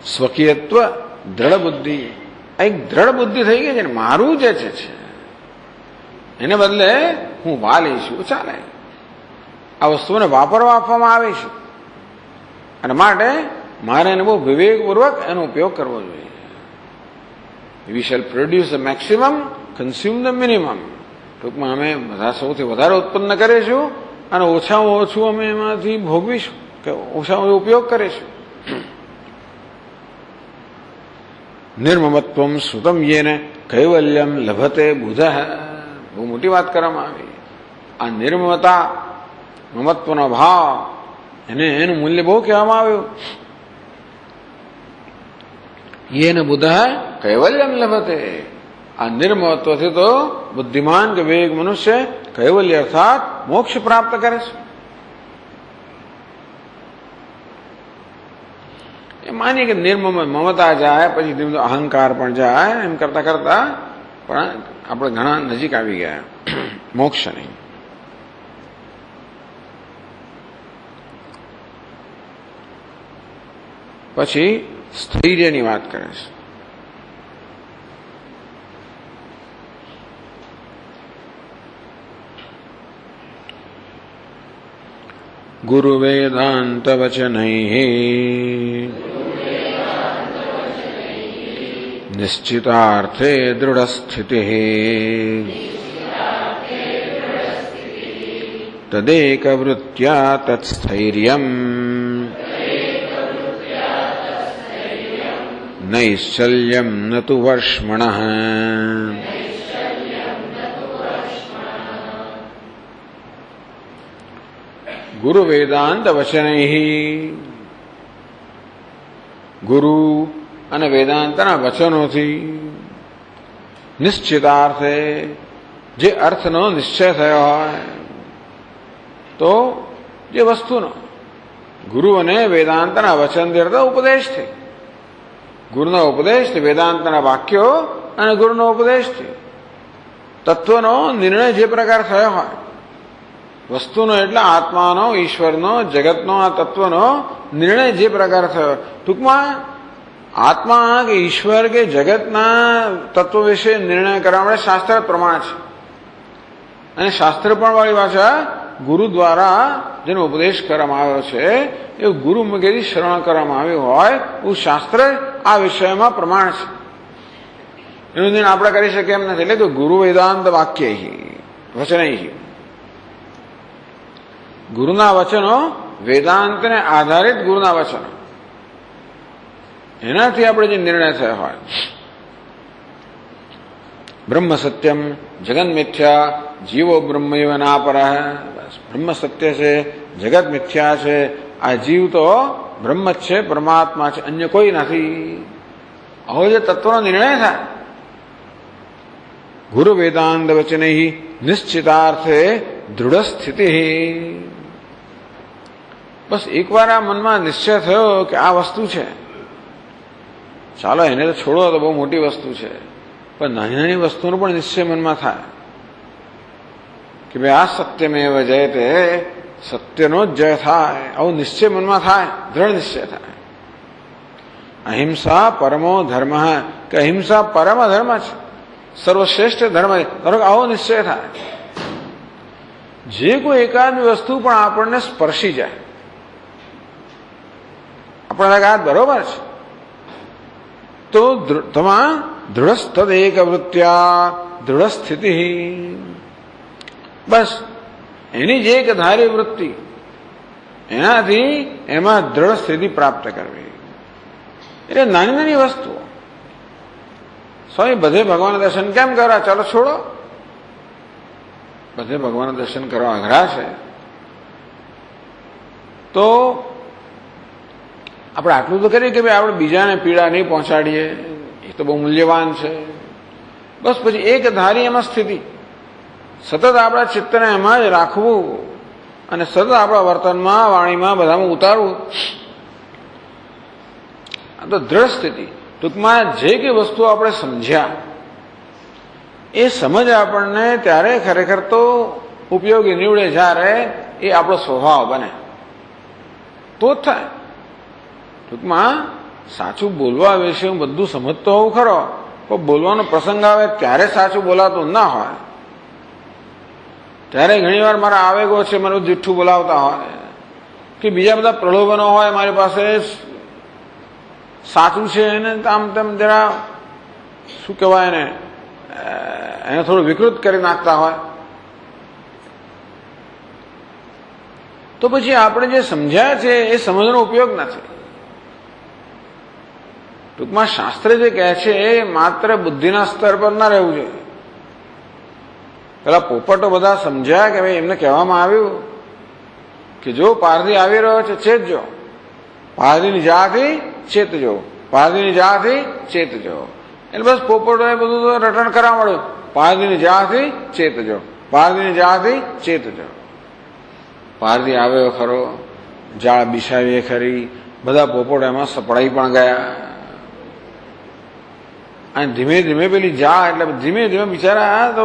સ્વકીયત્વ, દ્રઢ બુદ્ધિ, એક દ્રઢ બુદ્ધિ થઈ ગઈ છે ને, મારું જે છે એને બદલે હું વાલી છું ચાલે. આ વસ્તુને વાપરવા આપવામાં આવે છે અને માટે મારે એને બહુ વિવેકપૂર્વક એનો ઉપયોગ કરવો જોઈએ. We shall produce the maximum, consume the minimum. ટૂંકમાં અમે બધા સૌથી વધારે ઉત્પન્ન કરીશું અને ઓછામાં ઓછું અમે એમાંથી ભોગવીશું કે ઓછામાં ઓછો ઉપયોગ કરીશું. નિર્મમત્વમ શ્રુતમ યેન કૈવલ્યમ લભતે બુધ. બહુ મોટી વાત કરવામાં આવી. આ નિર્મમતા, મમત્વનો ભાવ, એનું મૂલ્ય બહુ કહેવામાં આવ્યું. યેન બુધ કૈવલ્યમ લભતે. આ નિર્મમત્વથી તો બુદ્ધિમાન કે વિવેક મનુષ્ય કૈવલ્ય અર્થાત મોક્ષ પ્રાપ્ત કરે છે. એ માનીએ કે મમતા જાય, પછી ધીમે ધીમે અહંકાર પણ જાય, એમ કરતા કરતા પણ આપણે ઘણા નજીક આવી ગયા મોક્ષની. પછી સ્થૈર્યની વાત કરે છે. ગુરુ વેદાંત વચનૈ નિશ્ચિતાર્થે દૃઢ સ્થિતિ તદેક વૃત્ત્યા તત્સ્થૈર્યમ નૈશ્ચલ્યમ ન તુ વર્ષ્મણઃ. ગુરુ વેદાંત વચનૈ. ગુરુ અને વેદાંતના વચનોથી નિશ્ચિતાર્થે, જે અર્થનો નિશ્ચય થયો હોય, તો જે વસ્તુનો ગુરુ અને વેદાંતના વચનથી અર્થ ઉપદેશથી. ગુરુનો ઉપદેશથી, વેદાંતના વાક્યો અને ગુરુનો ઉપદેશથી તત્વનો નિર્ણય જે પ્રકાર થયો હોય, વસ્તુનો એટલે આત્માનો, ઈશ્વરનો, જગતનો, આ તત્વનો નિર્ણય જે પ્રકાર થયો. ટૂંકમાં આત્મા કે ઈશ્વર કે જગતના તત્વ વિશે નિર્ણય કરવા માટે શાસ્ત્ર પ્રમાણ છે. અને શાસ્ત્ર પણ વાળી પાછા ગુરુ દ્વારા જેનો ઉપદેશ કરવામાં આવ્યો છે, એ ગુરુ વગેરે શરણ કરવામાં આવ્યું હોય એવું શાસ્ત્ર આ વિષયમાં પ્રમાણ છે. એનું નિર્ણય આપણે કરી શકીએ એમ નથી. એટલે કે ગુરુ વેદાંત વાક્ય વચનૈ. ગુરુના વચનો, વેદાંતને આધારિત ગુરુના વચનો, એનાથી આપણે જે નિર્ણય થયો હોય. બ્રહ્મ સત્યમ જગત મિથ્યા જીવો બ્રહ્મૈવ નાપર. બ્રહ્મ સત્ય છે, જગત મિથ્યા છે. આ જીવ તો બ્રહ્મ જ છે, પરમાત્મા છે, અન્ય કોઈ નથી. આવો જે તત્વનો નિર્ણય થાય. ગુરુ વેદાંત વચનૈ નિશ્ચિતાર્થે દૃઢ સ્થિતિ. બસ એકવાર આ મનમાં નિશ્ચય થયો કે આ વસ્તુ છે, ચાલો એને તો છોડો, તો બહુ મોટી વસ્તુ છે, પણ નાની નાની વસ્તુનો પણ નિશ્ચય મનમાં થાય કે ભાઈ આ સત્યમેવ જયતે, સત્યનો જ જય થાય. આવો નિશ્ચય મનમાં થાય, દ્રઢ નિશ્ચય થાય. અહિંસા પરમો ધર્મ, કે અહિંસા પરમ ધર્મ છે, સર્વશ્રેષ્ઠ ધર્મ છે. આવો નિશ્ચય થાય. જે કોઈ એકાદ વસ્તુ પણ આપણને સ્પર્શી જાય, આપણે આ બરોબર છે, તો તમા દૃઢસ્તદેક વૃત્ત્યા દૃઢ સ્થિતિ. બસ એની જે એક ધારી વૃત્તિ, એનાથી એમાં દ્રઢ સ્થિતિ પ્રાપ્ત કરવી. એટલે નાની નાની વસ્તુઓ. સ્વામી બધે ભગવાન દર્શન કેમ કરવા? ચાલો છોડો. બધે ભગવાન દર્શન કરવા અઘરા છે, તો આપણે આટલું તો કરીએ કે ભાઈ આપણે બીજાને પીડા નહીં પહોંચાડીએ, એ તો બહુ મૂલ્યવાન છે. બસ પછી એક ધારી એમાં સ્થિતિ, સતત આપણા ચિત્તને એમાં જ રાખવું અને સતત આપણા વર્તનમાં, વાણીમાં, બધામાં ઉતારવું. આ તો દ્રઢ સ્થિતિ. ટૂંકમાં જે કે વસ્તુ આપણે સમજ્યા, એ સમજ આપણને ત્યારે ખરેખર તો ઉપયોગી નીવડે, જ્યારે એ આપણો સ્વભાવ બને તો જ થાય. ટૂંકમાં સાચું બોલવા વિશે હું બધું સમજતો હોઉં ખરો, પણ બોલવાનો પ્રસંગ આવે ત્યારે સાચું બોલાતું ના હોય, ત્યારે ઘણીવાર મારા આવેગો છે મને જુઠ્ઠું બોલાવતા હોય કે બીજા બધા પ્રલોભનો હોય મારી પાસે, સાચું છે એને આમ તેમ જરા શું કહેવાય એને થોડું વિકૃત કરી નાખતા હોય, તો પછી આપણે જે સમજ્યા છે એ સમજનો ઉપયોગ નથી. ટૂંકમાં શાસ્ત્ર જે કહે છે એ માત્ર બુદ્ધિના સ્તર પર ના રહેવું જોઈએ. પેલા પોપટો બધા સમજ્યા કે ભાઈ એમને કહેવામાં આવ્યું કે જો પારધી આવી રહ્યો છે ચેતજો, પારધીની જાથી ચેતજો, પારધીની જાથી ચેતજો. એટલે બસ પોપટોએ બધું રટણ કરવા મળ્યું, પારધીની જાથી ચેતજો, પારધીની જાથી ચેતજો. પારધી આવ્યો ખરો, જાળ બિછાવીએ ખરી, બધા પોપટો એમાં સપડાઈ પણ ગયા. અને ધીમે ધીમે પેલી જા એટલે ધીમે ધીમે બિચારા તો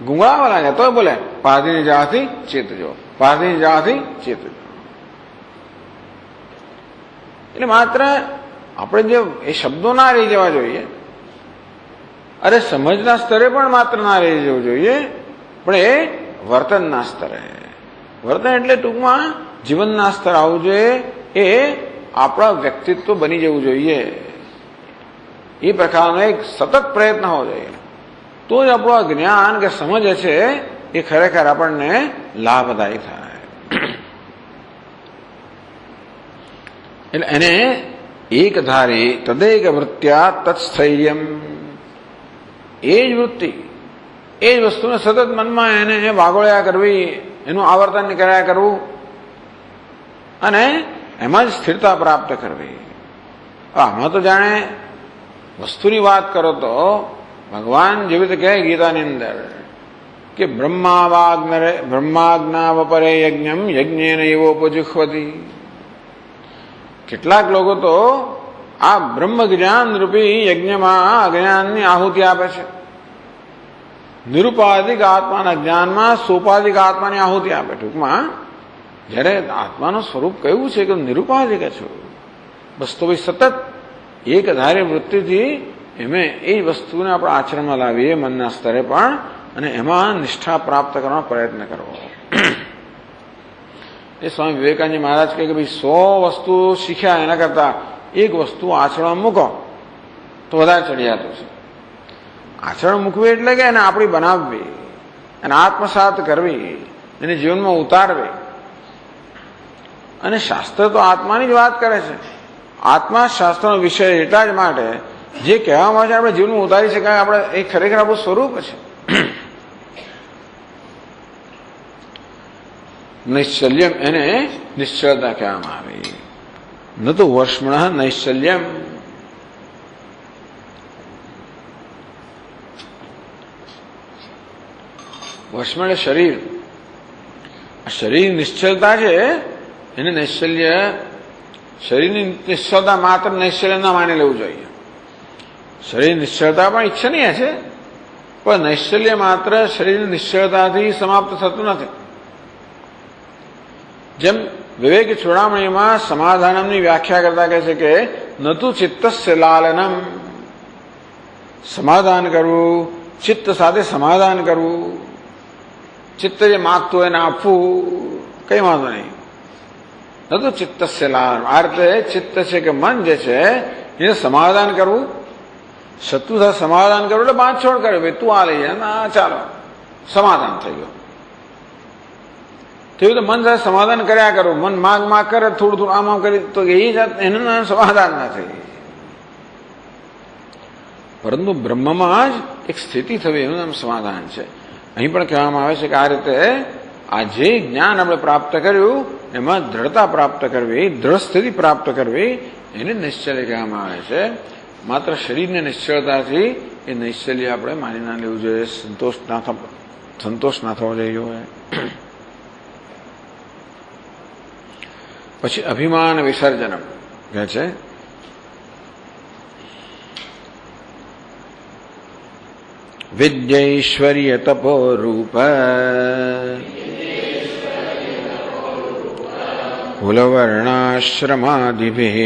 ગુંગળાવા લાગ્યા, તો બોલે પારધીની જાથી ચેતજો, પારધીની જાથી ચેતજો. એટલે માત્ર આપણે જે એ શબ્દો ના રહી જવા જોઈએ, અરે સમજના સ્તરે પણ માત્ર ના રહી જવું જોઈએ, પણ એ વર્તનના સ્તરે. વર્તન એટલે ટૂંકમાં જીવનના સ્તર આવવું જોઈએ, એ આપણા વ્યક્તિત્વ બની જવું જોઈએ. એ પ્રકારનો એક સતત પ્રયત્ન હોવો જોઈએ, તો જ આપણું આ જ્ઞાન કે સમજ છે એ ખરેખર આપણને લાભદાયી થાય. એટલે એને એકધારી તદેક વૃત્ત્યા તત્સ્થૈર્યમ, એ જ વૃત્તિ, એ જ વસ્તુને સતત મનમાં એને વાગોળ્યા કરવી, એનું આવર્તન કર્યા કરવું અને એમાં જ સ્થિરતા પ્રાપ્ત કરવી. આમાં તો જાણે વસ્તુની વાત કરો તો ભગવાન જેવી રીતે કહે ગીતાની અંદર કે બ્રહ્માજ્ઞાવપરે યજ્ઞમ યજ્ઞેન એવોપજુહ્વતિ. કેટલાક લોકો તો આ બ્રહ્મ જ્ઞાન રૂપી યજ્ઞમાં અજ્ઞાનની આહુતિ આપે છે, નિરુપાધિક આત્માના જ્ઞાનમાં સોપાધિક આત્માની આહુતિ આપે. ટૂંકમાં જયારે આત્માનું સ્વરૂપ કયું છે કે નિરુપાધિક છો, બસ તો ભાઈ સતત એક ધારે વૃત્તિથી એમે એ વસ્તુને આપણે આચરણમાં લાવીએ મનના સ્તરે પણ, અને એમાં નિષ્ઠા પ્રાપ્ત કરવાનો પ્રયત્ન કરવો. એ સ્વામી વિવેકાનંદ મહારાજ કહે કે ભાઈ 100 વસ્તુ શીખ્યા એના કરતા એક વસ્તુ આચરણમાં મૂકો તો વધારે ચડિયાતું છે. આચરણ મૂકવી એટલે કે એને આપણી બનાવવી, એને આત્મસાત કરવી, એને જીવનમાં ઉતારવી. અને શાસ્ત્ર તો આત્માની જ વાત કરે છે. આત્મા શાસ્ત્રનો વિષય એટલા જ માટે જે કહેવામાં આવે છે આપણે જીવનમાં ઉતારી શકાય, આપણે એ ખરેખર આપણું સ્વરૂપ છે. નૈશ્ચલ્યમ એને નિશ્ચળતા કહેવામાં આવી, ન તો વર્ષમણ નૈશ્ચલ્યમ. વર્ષમણ શરીર, શરીર નિશ્ચળતા છે એને નૈશ્ચલ્ય. શરીરની નિશ્ચળતા માત્ર નૈશ્ચલ્ય ના માની લેવું જોઈએ. શરીર નિશ્ચળતા પણ ઈચ્છનીય છે, પણ નૈશ્ચલ્ય માત્ર શરીરની નિશ્ચળતાથી સમાપ્ત થતું નથી. જેમ વિવેક ચૂડામણીમાં સમાધાનમની વ્યાખ્યા કરતા કહે છે કે નતુ ચિત્તસ્ય લાલનમ, સમાધાન કરવું, ચિત્ત સાથે સમાધાન કરવું. ચિત્ત જે માગતું એને આપવું, કઈ વાંધો નહીં. નતુ ચિત્તસ્ય લાલનમ, આ રીતે ચિત્ત છે કે મન જે છે એને સમાધાન કરવું. શત્રુ સાથે સમાધાન કરવું એટલે બાંધછોડ કરે, ભાઈ તું આ લઈ જાય, ચાલો સમાધાન થઈ ગયું. તેવું તો મન સાથે સમાધાન કર્યા કરો. મન માગ કરે, થોડું થોડું આમ કરી તો એ જાત એનું સમાધાન ના થઈ. પરંતુ બ્રહ્મમાં જ એક સ્થિતિ થવી એનું નામ સમાધાન છે. અહીં પણ કહેવામાં આવે છે કે આ રીતે આ જે જ્ઞાન આપણે પ્રાપ્ત કર્યું એમાં દ્રઢતા પ્રાપ્ત કરવી, દ્રઢ સ્થિતિ પ્રાપ્ત કરવી, એને નૈશ્ચલ્ય કહેવામાં આવે છે. માત્ર શરીરને નિશ્ચળતાથી એ નૈશ્ચલ્ય આપણે માની ના લેવું જોઈએ, સંતોષ ના થવો જોઈએ. પછી અભિમાન વિસર્જનમ કહે છે વિદ્યૈશ્વર્ય તપો રૂપ કુલવર્ણાશ્રમાદિભિઃ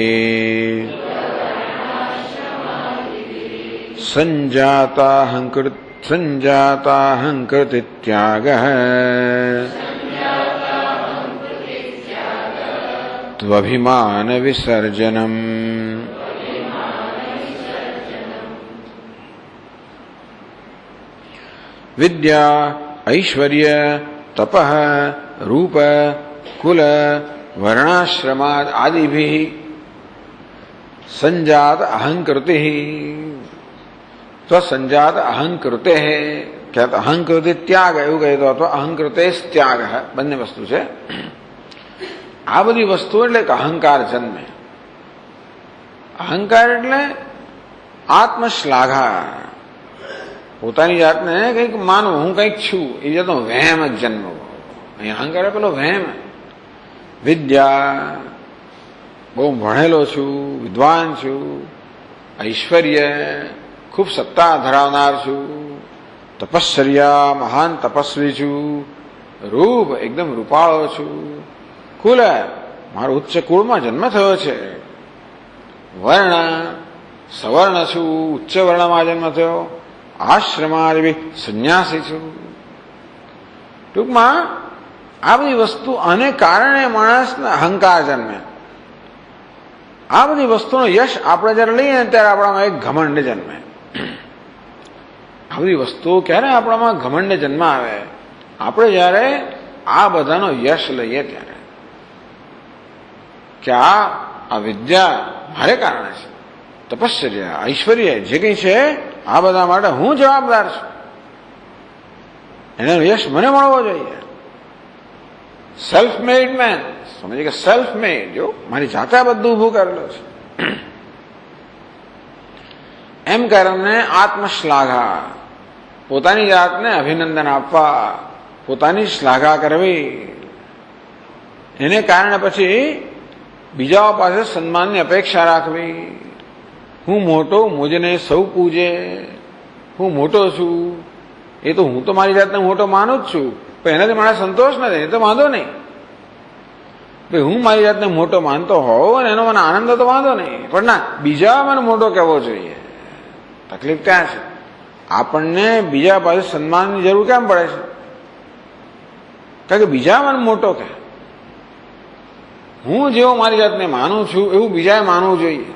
સંજાતાહંકૃત્ય સંજાતાહંકૃતિ ત્યાગઃ ત્વભિમાન વિસર્જનમ. વિદ્યા ઐશ્વર્ય તપઃ રૂપ કુલ વર્ણાશ્રમાદ આદિભિ સંજાત અહંકૃતિ તો સંજાત અહંકૃતે ક્યાં અહંકૃતિ ત્યાગ એવું કહે તો અથવા અહંકૃતે ત્યાગ બંને વસ્તુ છે. આ બધી વસ્તુ એટલે કે અહંકાર જન્મે. અહંકાર એટલે આત્મશ્લાઘા, પોતાની જાતને કંઈક માનવું, હું કંઈક છું એ જાતનો વહેમ જ જન્મવો. અહીં અહંકાર પેલો વહેમ. વિદ્યા બહુ ભણેલો છું, વિદ્વાન છું. ઐશ્વર્ય ખૂબ સત્તા ધરાવનાર છું. તપશ્ચર્યા મહાન તપસ્વી છું. રૂપ એકદમ રૂપાળો છું. કુલ મારો ઉચ્ચ કુળમાં જન્મ થયો છે. વર્ણ સવર્ણ છું, ઉચ્ચ વર્ણમાં જન્મ થયો. આશ્રમમાં એવી સંન્યાસી છું. ટૂંકમાં આ બધી વસ્તુ આને કારણે માણસને અહંકાર જન્મે. આ બધી વસ્તુનો યશ આપણે જયારે લઈએ ત્યારે આપણામાં એક ઘમંડ જન્મે. આ બધી વસ્તુઓ ક્યારે આપણામાં ઘમંડ જન્મ આવે? આપણે જયારે આ બધાનો યશ લઈએ ત્યારે કે આ વિદ્યા મારે કારણે છે, તપશ્ચર્યા ઐશ્વર્ય જે કંઈ છે આ બધા માટે હું જવાબદાર છું, એનો યશ મને મળવો જોઈએ. સેલ્ફ મેડ મેન સમજે કે સેલ્ફ મેડ, જો મારી જાતે આ બધું ઊભું કરેલું છે એમ કરીને આત્મશ્લાઘા, પોતાની જાતને અભિનંદન આપવા, પોતાની શ્લાઘા કરવી. એને કારણે પછી બીજાઓ પાસે સન્માનની અપેક્ષા રાખવી. હું મોટો, મુજને સૌ પૂજે, હું મોટો છું. એ તો હું તો મારી જાતને મોટો માનું જ છું, પણ એનાથી મારા સંતોષ નથી, એ તો વાંધો નહીં. ભાઈ હું મારી જાતને મોટો માનતો હોઉં અને એનો મને આનંદ તો વાંધો નહીં, પણ ના, બીજા મને મોટો કહેવો જોઈએ. તકલીફ ક્યાં છે? આપણને બીજા પાસે સન્માનની જરૂર કેમ પડે છે? કારણ કે બીજા મને મોટો કહે. હું જેવો મારી જાતને માનું છું એવું બીજાએ માનવું જોઈએ.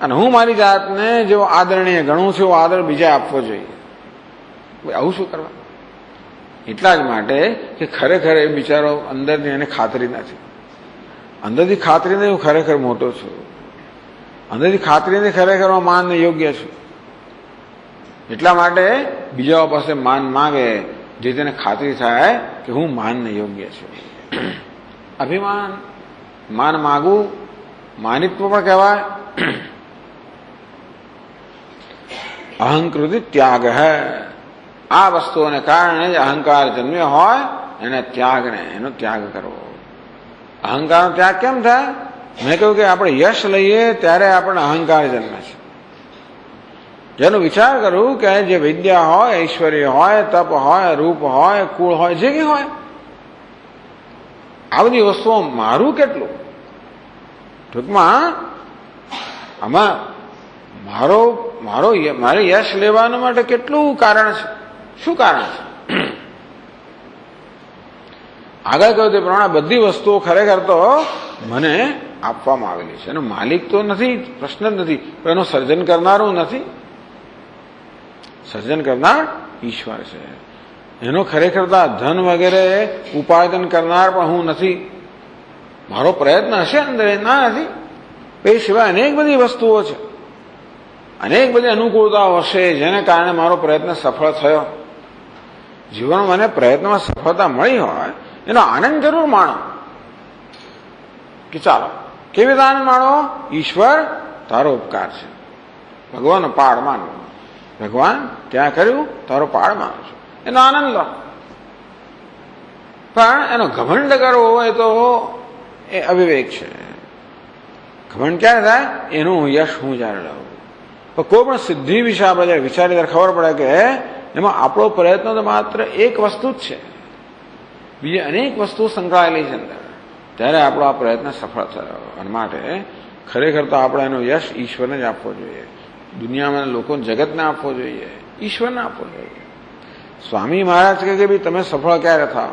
અને હું મારી જાતને જેવો આદરણીય ગણું છું એવો આદર બીજાએ આપવો જોઈએ. આવું શું કરવા? એટલા જ માટે કે ખરેખર એ બિચારો અંદરની એને ખાતરી નથી. અંદરથી ખાતરી નહીં હું ખરેખર મોટો છું. અંદરથી ખાતરી નહીં ખરેખર હું માનને યોગ્ય છું. એટલા માટે બીજાઓ પાસે માન માંગે જે તેને ખાતરી થાય કે હું માનને યોગ્ય છું. અભિમાન, માન માગવું માનિત્વ પણ કહેવાય. અહંકૃતિ ત્યાગ હૈ. આ વસ્તુઓને કારણે જ અહંકાર જન્મ્યો હોય એને ત્યાગને, એનો ત્યાગ કરવો. અહંકારનો ત્યાગ કેમ થાય? મેં કહ્યું કે આપણે યશ લઈએ ત્યારે આપણને અહંકાર જન્મે છે. જેનો વિચાર કરું કે જે વિદ્યા હોય, ઐશ્વર્ય હોય, તપ હોય, રૂપ હોય, કુળ હોય, જે કંઈ હોય, આ બધી વસ્તુઓ મારું કેટલું? ટૂંકમાં આમાં મારે યશ લેવા માટે કેટલું કારણ છે? શું કારણ છે? આગળ કહ્યું તે પ્રમાણે બધી વસ્તુઓ ખરેખર તો મને આપવામાં આવેલી છે. એનો માલિક તો નથી, પ્રશ્ન જ નથી, પણ એનું સર્જન કરનારું નથી. સર્જન કરનાર ઈશ્વર છે. એનો ખરેખર ધન વગેરે ઉપાર્જન કરનાર પણ હું નથી. મારો પ્રયત્ન હશે અંદર, ના નથી. એ સિવાય અનેક બધી વસ્તુઓ છે, અનેક બધી અનુકૂળતાઓ હશે જેને કારણે મારો પ્રયત્ન સફળ થયો. જીવનમાં મને પ્રયત્નમાં સફળતા મળી હોય એનો આનંદ જરૂર માણો. કે ચાલો કેવી રીતે આનંદ માણો? ઈશ્વર તારો ઉપકાર છે, ભગવાનનો પાડ માનવો. ભગવાન ત્યાં કર્યું, તારો પાડ માનો છો, એનો આનંદ લો. પણ એનો ઘમંડ કરવો હોય તો એ અવિવેક છે. ઘમંડ ક્યારે થાય? એનું યશ હું જયારે લઉં. પણ કોઈ પણ સિદ્ધિ વિશે આપણે જયારે વિચારીએ ત્યારે ખબર પડે કે એમાં આપણો પ્રયત્ન તો માત્ર એક વસ્તુ જ છે, બીજી અનેક વસ્તુઓ સંકળાયેલી છે અંદર. ત્યારે આપણો આ પ્રયત્ન સફળ થયો. અને માટે ખરેખર તો આપણે એનો યશ ઈશ્વરને જ આપવો જોઈએ, દુનિયામાં લોકોને, જગતને આપવો જોઈએ. ઈશ્વરને આપવો જોઈએ. સ્વામી મહારાજ કહે કે ભાઈ તમે સફળ ક્યારે થાવ?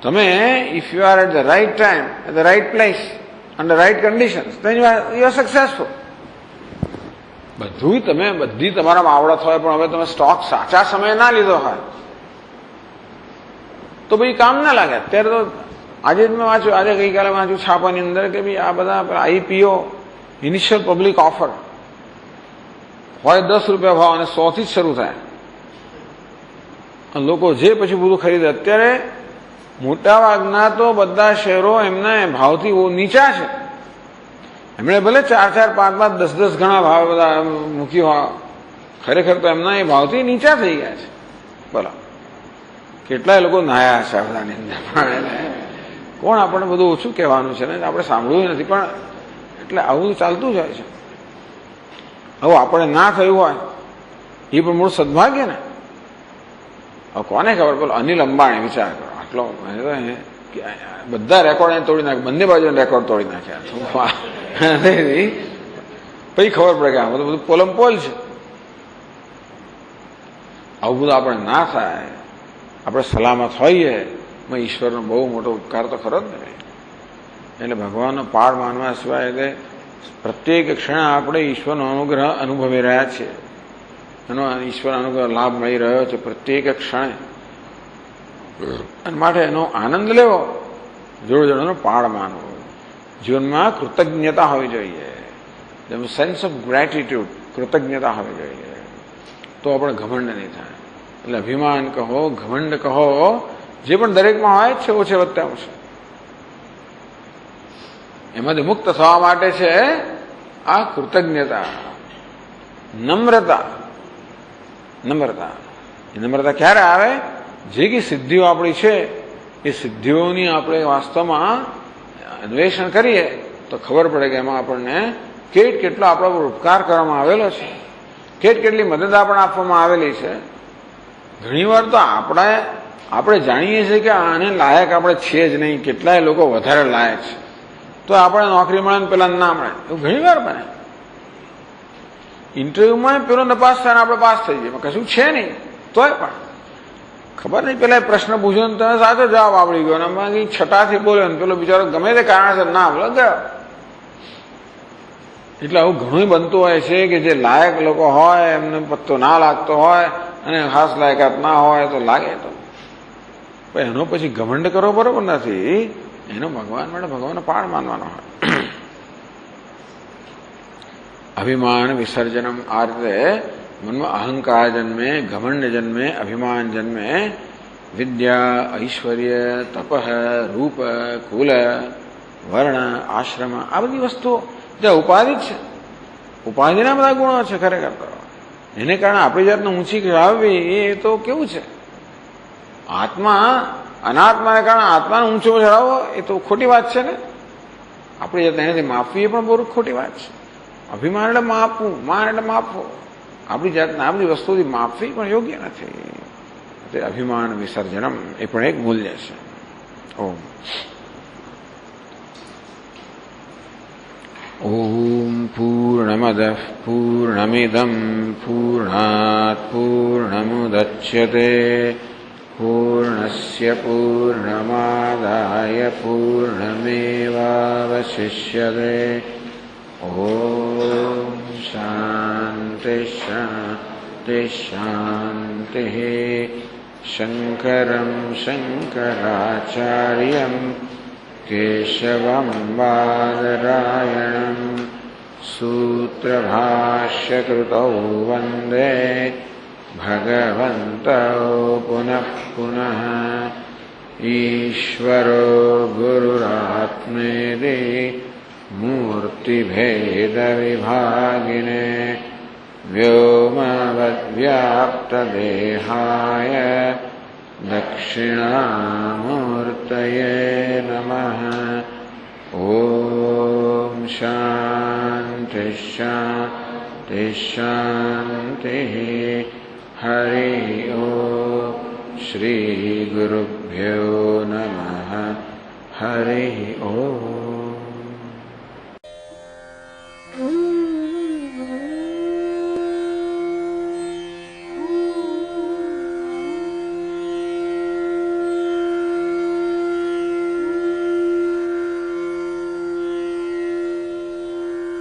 તમે if you are at the right time, at the right place, under right conditions, then you are successful. બધું તમે બધી તમારામાં આવડત હોય, પણ હવે તમે સ્ટોક સાચા સમયે ના લીધો હોય તો ભાઈ કામ ના લાગે. અત્યારે તો આજે જ મેં વાંચ્યું, આજે ગઈકાલે વાંચ્યું છાપાની અંદર કે ભાઈ આ બધા આઈપીઓ ઇનિશિયલ પબ્લિક ઓફર હોય 10 રૂપિયા ભાવ અને 100 થી જ શરૂ થાય. લોકો જે પછી બધું ખરીદે. અત્યારે મોટા ભાગના તો બધા શેરો એમના ભાવથી નીચા છે. એમણે ભલે 4-4, 5-5, 10-10 ગણા ભાવ બધા મૂકી હોય, ખરેખર તો એમના એ ભાવથી નીચા થઈ ગયા છે. બોલો કેટલાય લોકો નાયા છે આ બધાની અંદર. કોણ આપણને બધું ઓછું કહેવાનું છે ને, આપણે સાંભળ્યું નથી, પણ એટલે આવું ચાલતું જ હોય છે. હવે આપણે ના થયું હોય એ પણ મૂળ સદભાગ્ય ને. હવે કોને ખબર? પેલો અનિલ અંબાણી વિચાર કરો, આટલો બધા રેકોર્ડ તોડી નાખ્યા, બંને બાજુ રેકોર્ડ તોડી નાખ્યા. પછી ખબર પડે કે આ બધું પોલમ પોલ છે. આવું બધું આપણે ના થાય, આપણે સલામત હોઈએ, ઈશ્વરનો બહુ મોટો ઉપકાર તો ખરો જ ને. એટલે ભગવાનનો પાડ માનવા સિવાય એટલે પ્રત્યેક ક્ષણે આપણે ઈશ્વરનો અનુગ્રહ અનુભવી રહ્યા છીએ. એનો ઈશ્વર અનુગ્રહ લાભ મળી રહ્યો છે પ્રત્યેક ક્ષણે, અને માટે એનો આનંદ લેવો, જોડે જોડે એનો પાડ માનવો. જીવનમાં કૃતજ્ઞતા હોવી જોઈએ, સેન્સ ઓફ ગ્રેટિટ્યુડ, કૃતજ્ઞતા હોવી જોઈએ, તો આપણે ઘમંડ નહીં થાય. એટલે અભિમાન કહો, ઘમંડ કહો, જે પણ દરેકમાં હોય છે ઓછે વત્તા ઓછે, એમાંથી મુક્ત થવા માટે છે આ કૃતજ્ઞતા, નમ્રતા. નમ્રતા ક્યારે આવે? જે કે સિદ્ધિઓ આપણી છે એ સિદ્ધિઓની આપણે વાસ્તવમાં અન્વેષણ કરીએ તો ખબર પડે કે એમાં આપણને કેટલો આપણા પર ઉપકાર કરવામાં આવેલો છે, કેટલી મદદ આપણને આપવામાં આવેલી છે. ઘણીવાર તો આપણે જાણીએ છીએ કે આને લાયક આપણે છીએ જ નહીં, કેટલાય લોકો વધારે લાયક છે, તો આપણે નોકરી મળે ને પેલા ના મળે, એવું ઘણીવાર બને. ઇન્ટરવ્યુમાં પેલો નપાસ થાય ને આપણે પાસ થઈ જઈએ, કશું છે નહીં, તોય પણ ખબર નહીં પેલા પ્રશ્ન પૂછ્યો ને તમે સાચો જવાબ આવડી ગયો, ને છટાથી બોલ્યો ને પેલો બિચારો ગમે તે કારણસર ના બોલો ગયો. એટલે આવું ઘણું બનતું હોય છે કે જે લાયક લોકો હોય એમને પત્તો ના લાગતો હોય અને ખાસ લાયકાત ના હોય તો લાગે તો એનો પછી ઘમંડ કરવો બરોબર નથી. એનો ભગવાન માટે ભગવાનનો પાડ માનવાનો હોય. અભિમાન વિસર્જનમ, આ રીતે મનમાં અહંકાર જન્મે, ઘમંડ જન્મે, અભિમાન જન્મે. વિદ્યા, ઐશ્વર્ય, તપ, રૂપ, કુલ, વર્ણ, આશ્રમ, આ બધી વસ્તુઓ જે ઉપાધિ છે, ઉપાધિના બધા ગુણો છે ખરેખર તો. એને કારણે આપણી જાતને ઊંચી લાવવી એ તો કેવું છે. આત્મા અનાત્માને કારણે આત્માને ઊંચો ચડાવવો એ તો ખોટી વાત છે ને. આપણી જાતને એનાથી માપવી એ પણ બહુ ખોટી વાત છે. અભિમાન એટલે માપવું, માન એટલે માપવું. આપણી જાતને આ બધી વસ્તુથી માપવી પણ યોગ્ય નથી. અભિમાન વિસર્જનમ એ પણ એક મૂલ્ય છે. ઓમ ઓમ પૂર્ણમદઃ પૂર્ણમિદં પૂર્ણાત પૂર્ણમુદચ્યતે પૂર્ણસ્ય પૂર્ણમાદાય પૂર્ણમેવાવશિષ્યતે. ઓમ શાંતિ શાંતિ શાંતિ. શંકરં શંકરાચાર્યં કેશવં બાદરાયણં સૂત્રભાષ્યકૃતૌ વંદે ભગવन्तૌ પુનઃ પુનઃ. ઈશ્વરો ગુરુરાત્મેતિ મૂર્તિભેદવિભાગિને વ્યોમવદ્વ્યાપ્તદેહાય દક્ષિણામૂર્તયે નમઃ. ઓમ શાંતિ શાંતિ શાંતિ. હરિ ઓમ. શ્રી ગુરુભ્યો નમઃ. હરિ ઓમ.